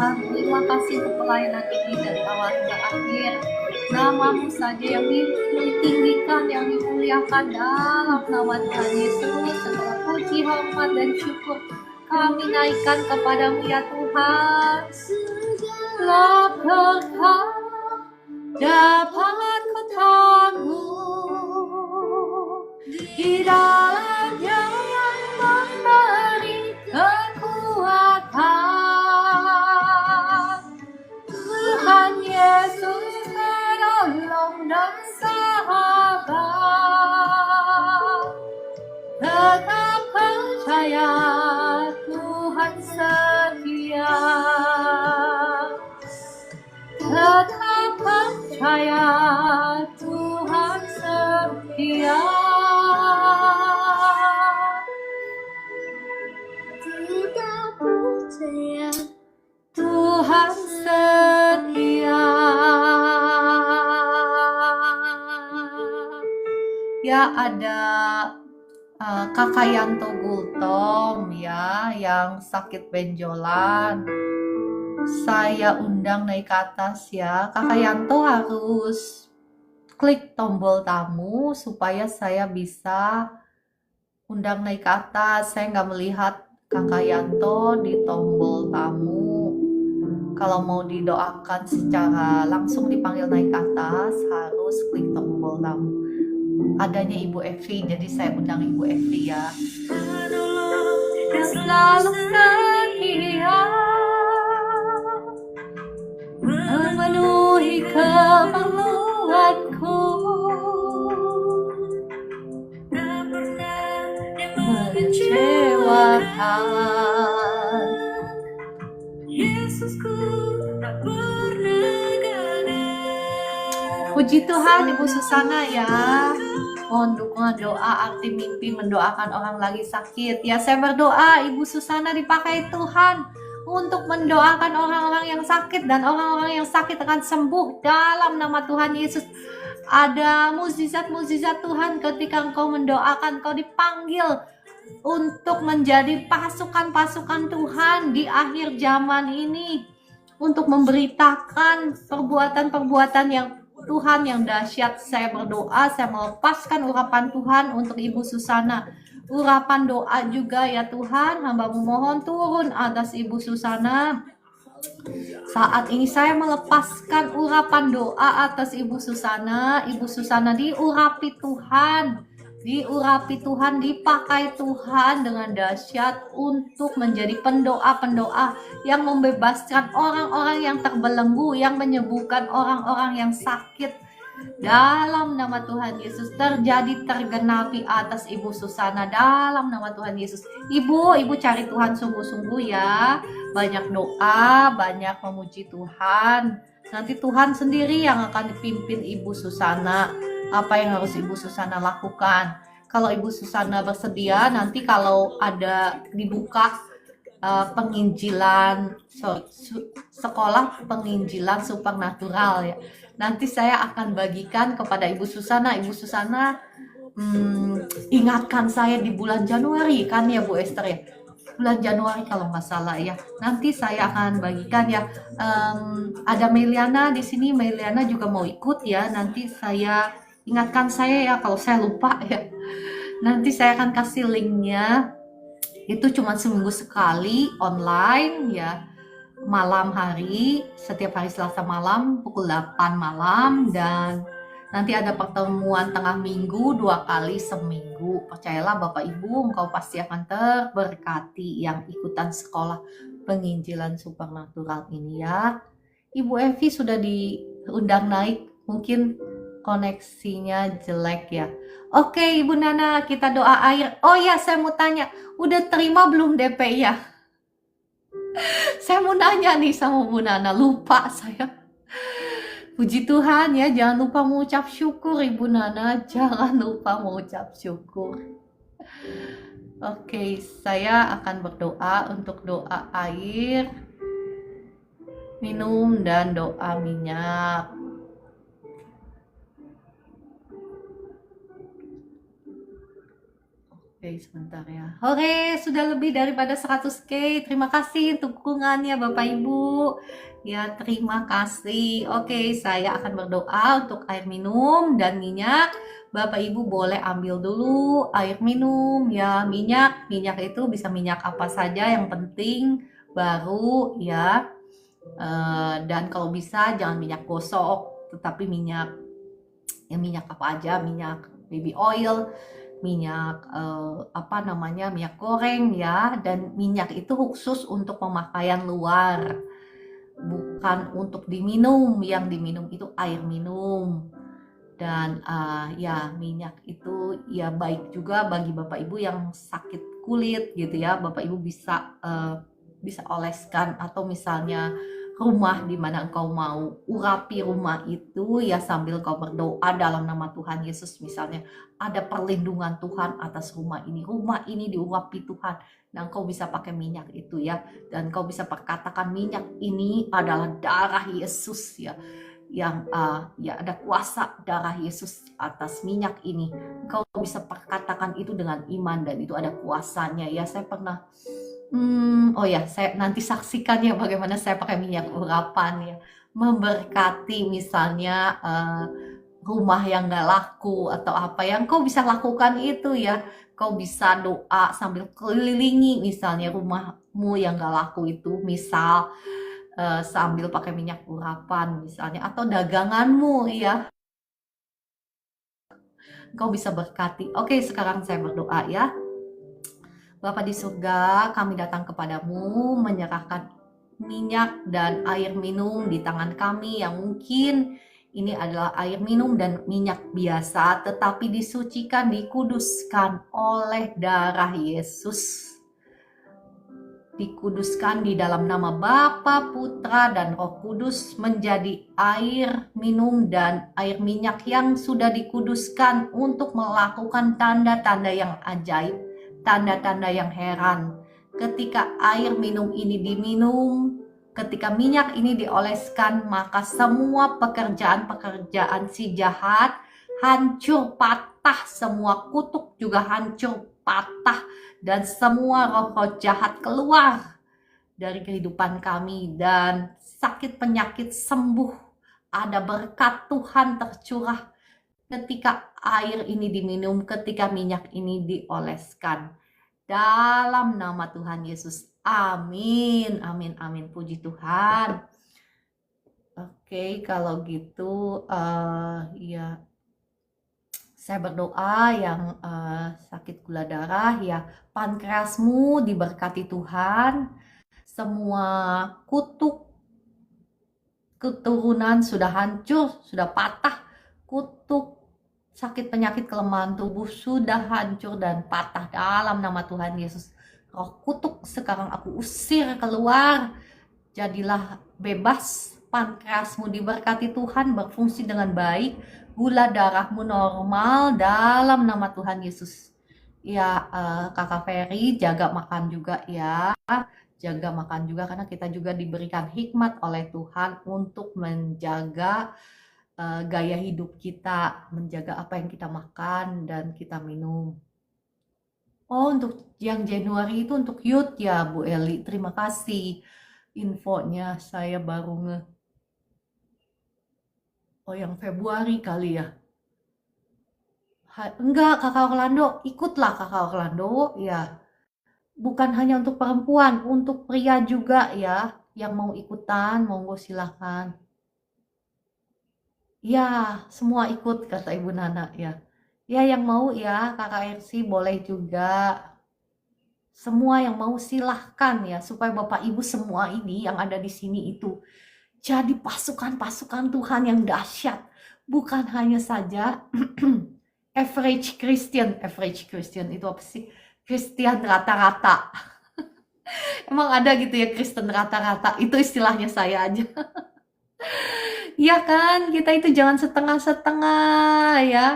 Terima kasih untuk pelayanan ini dari awal hingga akhir. Nama-Mu saja yang ditinggikan, yang dimuliakan dalam nama Tuhan Yesus. Segala puji, hormat, dan syukur kami naikkan kepada-Mu ya Tuhan. Segala perkara dapat ku tanggung. Di dalamnya yang memberi kekuatan. Tuhan Yesus penolong dan sahabat. Tetap percaya Tuhan setia. Tetap percaya Tuhan setia. saya ada Kakak Yanto Gultom ya, yang sakit benjolan. Saya undang naik ke atas ya. Kakak Yanto harus klik tombol tamu supaya saya bisa undang naik ke atas. Saya nggak melihat Kakak Yanto di tombol tamu. Kalau mau didoakan secara langsung dipanggil naik ke atas, harus klik tombol tamu. Adanya Ibu Evi, jadi saya undang Ibu Evi ya. Yang selalu setia memenuhi keperluanku, tak pernah mengecewakan. Yesusku tak pernah gagal. Puji Tuhan Ibu Susana ya. Mohon dukungan doa arti mimpi mendoakan orang lagi sakit. Ya, saya berdoa Ibu Susana dipakai Tuhan untuk mendoakan orang-orang yang sakit, dan orang-orang yang sakit akan sembuh dalam nama Tuhan Yesus. Ada mukjizat-mukjizat Tuhan ketika engkau mendoakan, engkau dipanggil untuk menjadi pasukan-pasukan Tuhan di akhir zaman ini, untuk memberitakan perbuatan-perbuatan yang Tuhan yang dahsyat. Saya berdoa, saya melepaskan urapan Tuhan untuk Ibu Susana. Urapan doa juga ya Tuhan, hamba-Mu mohon turun atas Ibu Susana. Saat ini saya melepaskan urapan doa atas Ibu Susana. Ibu Susana diurapi Tuhan. Diurapi Tuhan, dipakai Tuhan dengan dahsyat untuk menjadi pendoa-pendoa yang membebaskan orang-orang yang terbelenggu, yang menyembuhkan orang-orang yang sakit. Dalam nama Tuhan Yesus terjadi, tergenapi atas Ibu Susana dalam nama Tuhan Yesus. Ibu cari Tuhan sungguh-sungguh ya. Banyak doa, banyak memuji Tuhan. Nanti Tuhan sendiri yang akan dipimpin Ibu Susana. Apa yang harus Ibu Susana lakukan? Kalau Ibu Susana bersedia, nanti kalau ada dibuka penginjilan, sekolah penginjilan supernatural ya, nanti saya akan bagikan kepada Ibu Susana. Ibu Susana ingatkan saya di bulan Januari kan ya Bu Esther ya, bulan Januari kalau nggak salah ya. Nanti saya akan bagikan ya. Ada Meliana di sini, Meliana juga mau ikut ya. Nanti saya ingatkan saya ya kalau saya lupa ya. Nanti saya akan kasih linknya. Itu cuma seminggu sekali online ya. Malam hari, setiap hari Selasa malam pukul 8 malam, dan nanti ada pertemuan tengah minggu 2 kali seminggu. Percayalah Bapak Ibu, engkau pasti akan terberkati yang ikutan sekolah penginjilan supernatural ini ya. Ibu Evi sudah diundang naik, mungkin koneksinya jelek ya. Oke Ibu Nana, kita doa air. Oh ya, saya mau tanya, udah terima belum DP ya? Saya mau nanya nih sama Bu Nana, lupa saya. Puji Tuhan ya, jangan lupa mengucap syukur Ibu Nana, jangan lupa mengucap syukur. Oke, saya akan berdoa untuk doa air, minum, dan doa minyak. Oke, sebentar ya. Oke, sudah lebih daripada 100k. Terima kasih untuk dukungannya Bapak Ibu. Ya, terima kasih. Oke, saya akan berdoa untuk air minum dan minyak. Bapak Ibu boleh ambil dulu air minum ya, minyak. Minyak itu bisa minyak apa saja, yang penting baru ya. Dan kalau bisa jangan minyak gosok, tetapi minyak apa aja, minyak baby oil, minyak minyak goreng ya. Dan minyak itu khusus untuk pemakaian luar, bukan untuk diminum. Yang diminum itu air minum. Dan ya minyak itu ya baik juga bagi Bapak Ibu yang sakit kulit gitu ya. Bapak Ibu bisa oleskan, atau misalnya rumah di mana engkau mau urapi rumah itu ya, sambil kau berdoa dalam nama Tuhan Yesus. Misalnya ada perlindungan Tuhan atas rumah ini diurapi Tuhan, dan kau bisa pakai minyak itu ya, dan kau bisa perkatakan minyak ini adalah darah Yesus ya. yang ya ada kuasa darah Yesus atas minyak ini. Engkau bisa perkatakan itu dengan iman dan itu ada kuasanya. Ya, saya pernah oh ya, saya nanti saksikan ya bagaimana saya pakai minyak urapan ya, memberkati misalnya rumah yang gak laku atau apa yang kau bisa lakukan itu ya. Kau bisa doa sambil kelilingi misalnya rumahmu yang gak laku itu, misal sambil pakai minyak urapan misalnya, atau daganganmu ya, kau bisa berkati. Oke, sekarang saya berdoa ya. Bapa di surga, kami datang kepadamu menyerahkan minyak dan air minum di tangan kami yang mungkin ini adalah air minum dan minyak biasa, tetapi disucikan, dikuduskan oleh darah Yesus. Dikuduskan di dalam nama Bapa, Putra, dan Roh Kudus menjadi air minum dan air minyak yang sudah dikuduskan untuk melakukan tanda-tanda yang ajaib, tanda-tanda yang heran. Ketika air minum ini diminum, ketika minyak ini dioleskan, maka semua pekerjaan-pekerjaan si jahat hancur patah, semua kutuk juga hancur patah, dan semua roh-roh jahat keluar dari kehidupan kami, dan sakit penyakit sembuh. Ada berkat Tuhan tercurah ketika air ini diminum, ketika minyak ini dioleskan. Dalam nama Tuhan Yesus. Amin, amin, amin. Puji Tuhan. Oke, kalau gitu ya, saya berdoa yang sakit gula darah ya, pankreasmu diberkati Tuhan. Semua kutuk keturunan sudah hancur, sudah patah. Kutuk sakit penyakit kelemahan tubuh sudah hancur dan patah dalam nama Tuhan Yesus. Roh kutuk sekarang aku usir keluar. Jadilah bebas, pankreasmu diberkati Tuhan, berfungsi dengan baik, gula darahmu normal dalam nama Tuhan Yesus. Ya, Kakak Ferry jaga makan juga ya, jaga makan juga karena kita juga diberikan hikmat oleh Tuhan untuk menjaga gaya hidup kita, menjaga apa yang kita makan dan kita minum. Oh, untuk yang Januari itu untuk youth ya, Bu Eli. Terima kasih infonya, saya baru Oh, yang Februari kali ya. Enggak, Kakak Orlando, ikutlah Kakak Orlando ya. Bukan hanya untuk perempuan, untuk pria juga ya. Yang mau ikutan, monggo silahkan. Ya, semua ikut kata Ibu Nana ya. Ya, yang mau ya, Kakak RC boleh juga. Semua yang mau silahkan ya, supaya Bapak Ibu semua ini yang ada di sini itu jadi pasukan-pasukan Tuhan yang dahsyat. Bukan hanya saja average Christian itu apa sih? Kristen rata-rata. Emang ada gitu ya Kristen rata-rata, itu istilahnya saya aja. Iya kan, kita itu jangan setengah-setengah ya.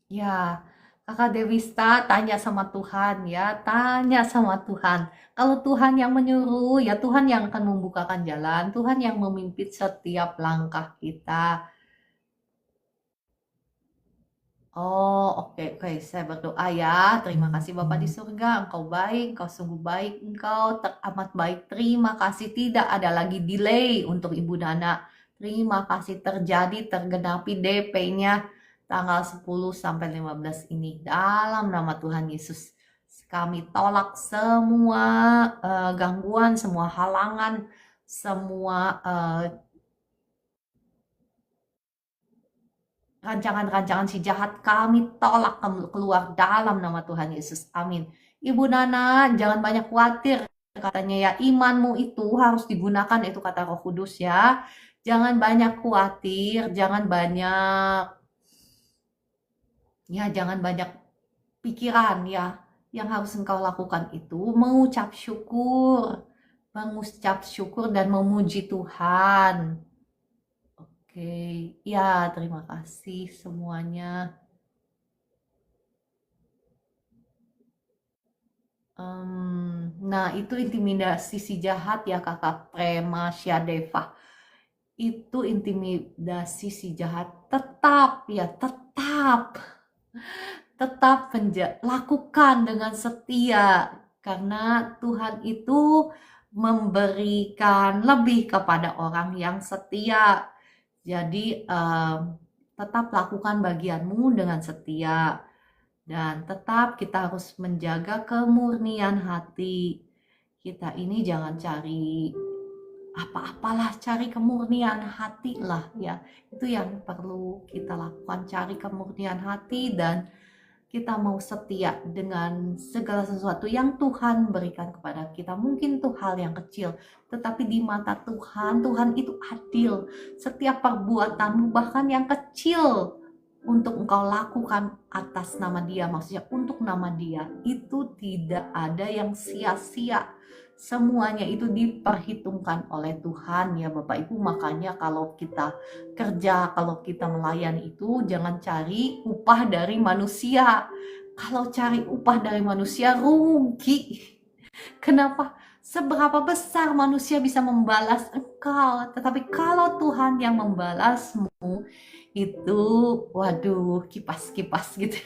Ya, Kakak Dewista tanya sama Tuhan ya, tanya sama Tuhan. Kalau Tuhan yang menyuruh, ya Tuhan yang akan membukakan jalan, Tuhan yang memimpin setiap langkah kita. Oh, oke, oke, saya berdoa ya. Terima kasih Bapak di surga, Engkau baik, Engkau sungguh baik, Engkau teramat baik. Terima kasih, tidak ada lagi delay untuk Ibu Nana. Terima kasih, terjadi, tergenapi DP-nya tanggal 10 sampai 15 ini. Dalam nama Tuhan Yesus, kami tolak semua gangguan, semua halangan, semua rancangan-rancangan si jahat, kami tolak keluar dalam nama Tuhan Yesus. Amin. Ibu Nana, jangan banyak khawatir. Katanya ya, imanmu itu harus digunakan, itu kata Roh Kudus ya. Jangan banyak khawatir, jangan banyak pikiran ya. Yang harus engkau lakukan itu mengucap syukur dan memuji Tuhan. Oke, ya terima kasih semuanya. Nah, itu intimidasi si jahat ya Kakak Prema Syadeva. Itu intimidasi si jahat. Tetap ya, tetap lakukan dengan setia. Karena Tuhan itu memberikan lebih kepada orang yang setia. Jadi tetap lakukan bagianmu dengan setia. Dan tetap kita harus menjaga kemurnian hati. Kita ini jangan cari apa-apalah, cari kemurnian hati lah ya. Itu yang perlu kita lakukan, cari kemurnian hati dan kita mau setia dengan segala sesuatu yang Tuhan berikan kepada kita. Mungkin itu hal yang kecil, tetapi di mata Tuhan, Tuhan itu adil. Setiap perbuatanmu bahkan yang kecil untuk engkau lakukan atas nama Dia, maksudnya untuk nama Dia, itu tidak ada yang sia-sia. Semuanya itu diperhitungkan oleh Tuhan ya Bapak Ibu. Makanya kalau kita kerja, kalau kita melayani itu jangan cari upah dari manusia. Kalau cari upah dari manusia rugi. Kenapa? Seberapa besar manusia bisa membalas engkau, tetapi kalau Tuhan yang membalasmu itu, waduh, kipas-kipas gitu.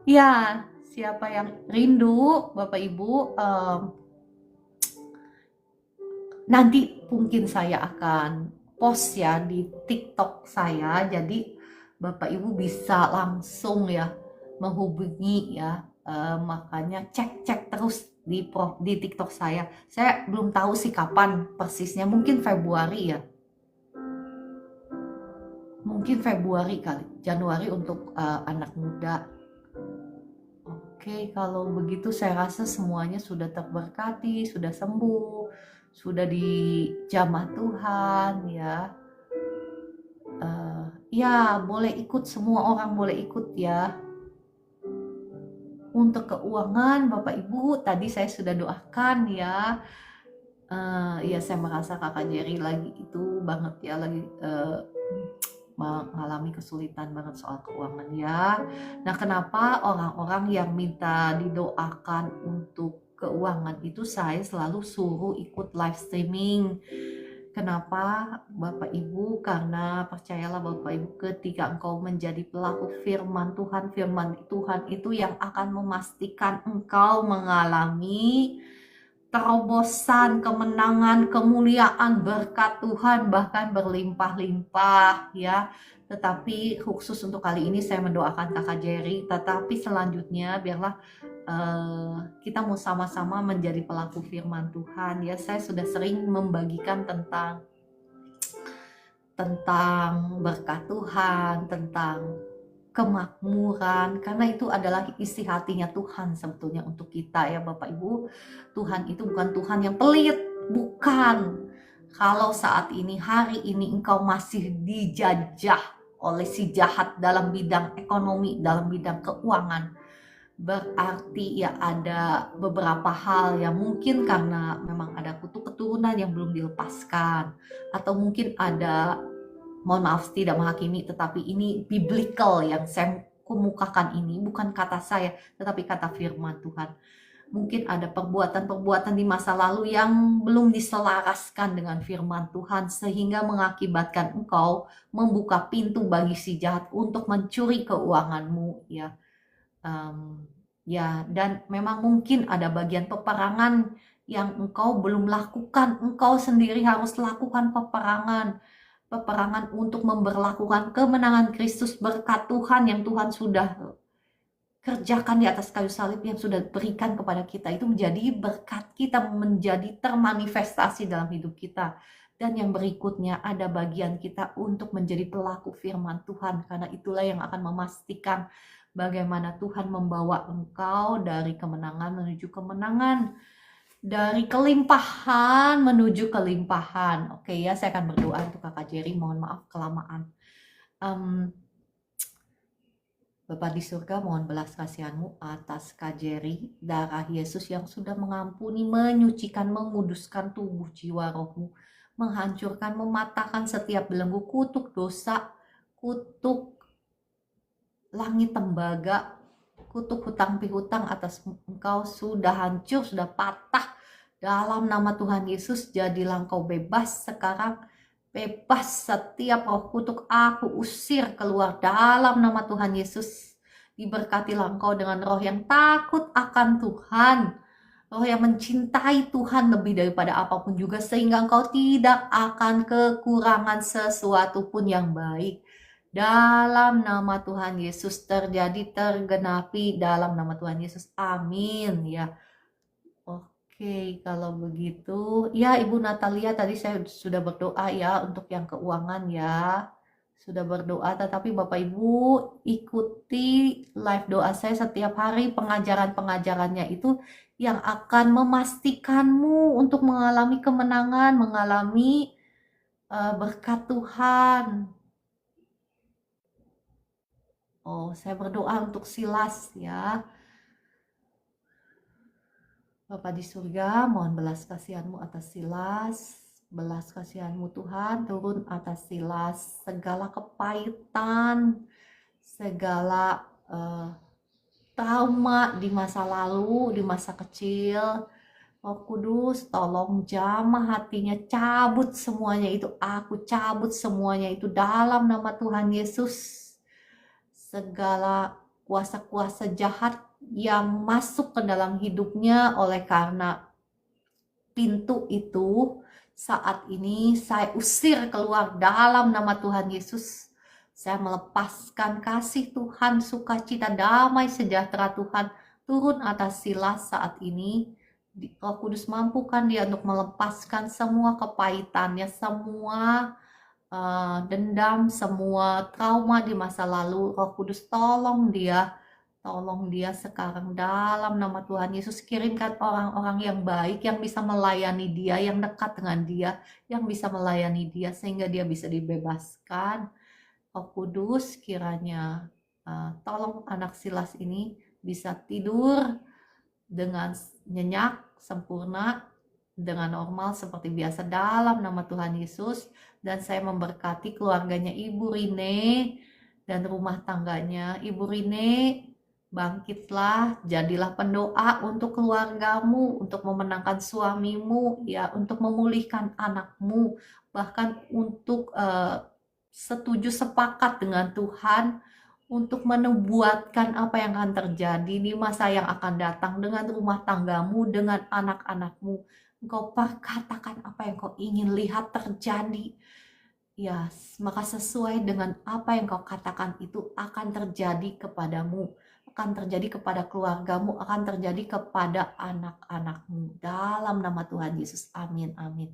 Ya, siapa yang rindu, Bapak Ibu, nanti mungkin saya akan post ya di TikTok saya, jadi Bapak Ibu bisa langsung ya menghubungi ya. Makanya cek terus di TikTok saya. Saya belum tahu sih kapan persisnya, mungkin Februari ya. Mungkin Februari kali, Januari untuk anak muda. Oke, kalau begitu saya rasa semuanya sudah terberkati, sudah sembuh, sudah dijamah Tuhan ya. Ya, boleh ikut, semua orang boleh ikut ya. Untuk keuangan Bapak Ibu, tadi saya sudah doakan ya. Ya saya merasa Kakak Jerry lagi itu banget ya, lagi mengalami kesulitan banget soal keuangan ya. Nah, kenapa orang-orang yang minta didoakan untuk keuangan itu saya selalu suruh ikut live streaming. Kenapa Bapak Ibu? Karena percayalah Bapak Ibu, ketika engkau menjadi pelaku firman Tuhan itu yang akan memastikan engkau mengalami terobosan, kemenangan, kemuliaan, berkat Tuhan bahkan berlimpah-limpah ya. Tetapi khusus untuk kali ini saya mendoakan Kakak Jerry, tetapi selanjutnya biarlah kita mau sama-sama menjadi pelaku firman Tuhan ya. Saya sudah sering membagikan tentang berkat Tuhan, tentang kemakmuran, karena itu adalah isi hatinya Tuhan sebetulnya untuk kita ya Bapak Ibu. Tuhan itu bukan Tuhan yang pelit, bukan. Kalau saat ini, hari ini engkau masih dijajah oleh si jahat dalam bidang ekonomi, dalam bidang keuangan, berarti ya ada beberapa hal yang mungkin karena memang ada kutuk keturunan yang belum dilepaskan, atau mungkin ada, mohon maaf tidak menghakimi, tetapi ini biblical yang saya kemukakan, ini bukan kata saya tetapi kata firman Tuhan. Mungkin ada perbuatan-perbuatan di masa lalu yang belum diselaraskan dengan firman Tuhan sehingga mengakibatkan engkau membuka pintu bagi si jahat untuk mencuri keuanganmu ya. Ya, dan memang mungkin ada bagian peperangan yang engkau belum lakukan. Engkau sendiri harus lakukan peperangan untuk memberlakukan kemenangan Kristus, berkat Tuhan yang Tuhan sudah kerjakan di atas kayu salib, yang sudah berikan kepada kita, itu menjadi berkat kita, menjadi termanifestasi dalam hidup kita. Dan yang berikutnya ada bagian kita untuk menjadi pelaku firman Tuhan, karena itulah yang akan memastikan bagaimana Tuhan membawa engkau dari kemenangan menuju kemenangan, dari kelimpahan menuju kelimpahan. Oke ya, saya akan berdoa untuk Kakak Jerry, mohon maaf kelamaan. Bapa di surga, mohon belas kasihan-Mu atas Kak Jerry, darah Yesus yang sudah mengampuni, menyucikan, menguduskan tubuh, jiwa, rohmu, menghancurkan, mematahkan setiap belenggu, kutuk dosa, kutuk langit tembaga, kutuk hutang pihutang atas engkau sudah hancur, sudah patah. Dalam nama Tuhan Yesus, jadilah engkau bebas sekarang. Bebas setiap roh kutuk, aku usir keluar dalam nama Tuhan Yesus. Diberkatilah engkau dengan roh yang takut akan Tuhan. Roh yang mencintai Tuhan lebih daripada apapun juga, sehingga engkau tidak akan kekurangan sesuatu pun yang baik. Dalam nama Tuhan Yesus terjadi, tergenapi dalam nama Tuhan Yesus. Amin ya. Oke, kalau begitu, ya Ibu Natalia tadi saya sudah berdoa ya untuk yang keuangan ya. Sudah berdoa, tetapi Bapak Ibu ikuti live doa saya setiap hari, pengajaran-pengajarannya itu yang akan memastikanmu untuk mengalami kemenangan, mengalami berkat Tuhan. Oh, saya berdoa untuk Silas ya. Bapa di surga, mohon belas kasihan-Mu atas Silas. Belas kasihan-Mu Tuhan turun atas Silas. Segala kepahitan, segala trauma di masa lalu, di masa kecil. Roh Kudus, tolong jamah hatinya, cabut semuanya itu. Aku cabut semuanya itu dalam nama Tuhan Yesus. Segala kuasa-kuasa jahat yang masuk ke dalam hidupnya oleh karena pintu itu, saat ini saya usir keluar dalam nama Tuhan Yesus. Saya melepaskan kasih Tuhan, sukacita, damai, sejahtera Tuhan turun atas Silas saat ini. Roh Kudus mampukan dia untuk melepaskan semua kepahitannya, semua dendam, semua trauma di masa lalu. Roh Kudus tolong dia sekarang dalam nama Tuhan Yesus. Kirimkan orang-orang yang baik, yang bisa melayani dia, yang dekat dengan dia, yang bisa melayani dia sehingga dia bisa dibebaskan. Roh Kudus kiranya tolong anak Silas ini bisa tidur dengan nyenyak, sempurna, dengan normal seperti biasa dalam nama Tuhan Yesus. Dan saya memberkati keluarganya Ibu Rine dan rumah tangganya. Ibu Rine, bangkitlah, jadilah pendoa untuk keluargamu, untuk memenangkan suamimu, ya, untuk memulihkan anakmu, bahkan untuk setuju sepakat dengan Tuhan untuk menubuatkan apa yang akan terjadi di masa yang akan datang dengan rumah tanggamu, dengan anak-anakmu. Engkau katakan apa yang kau ingin lihat terjadi. Ya, maka sesuai dengan apa yang kau katakan itu akan terjadi kepadamu, akan terjadi kepada keluargamu, akan terjadi kepada anak-anakmu. Dalam nama Tuhan Yesus, amin, amin.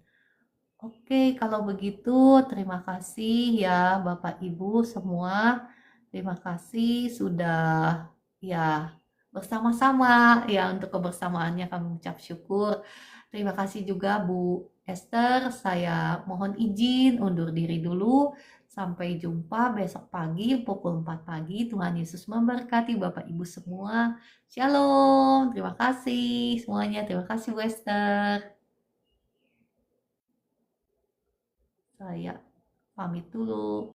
Oke, kalau begitu terima kasih ya Bapak Ibu semua. Terima kasih sudah ya bersama-sama ya, untuk kebersamaannya kami ucap syukur. Terima kasih juga Bu Esther, saya mohon izin undur diri dulu. Sampai jumpa besok pagi pukul 4 pagi. Tuhan Yesus memberkati Bapak Ibu semua. Shalom, terima kasih semuanya. Terima kasih Bu Esther. Saya pamit dulu.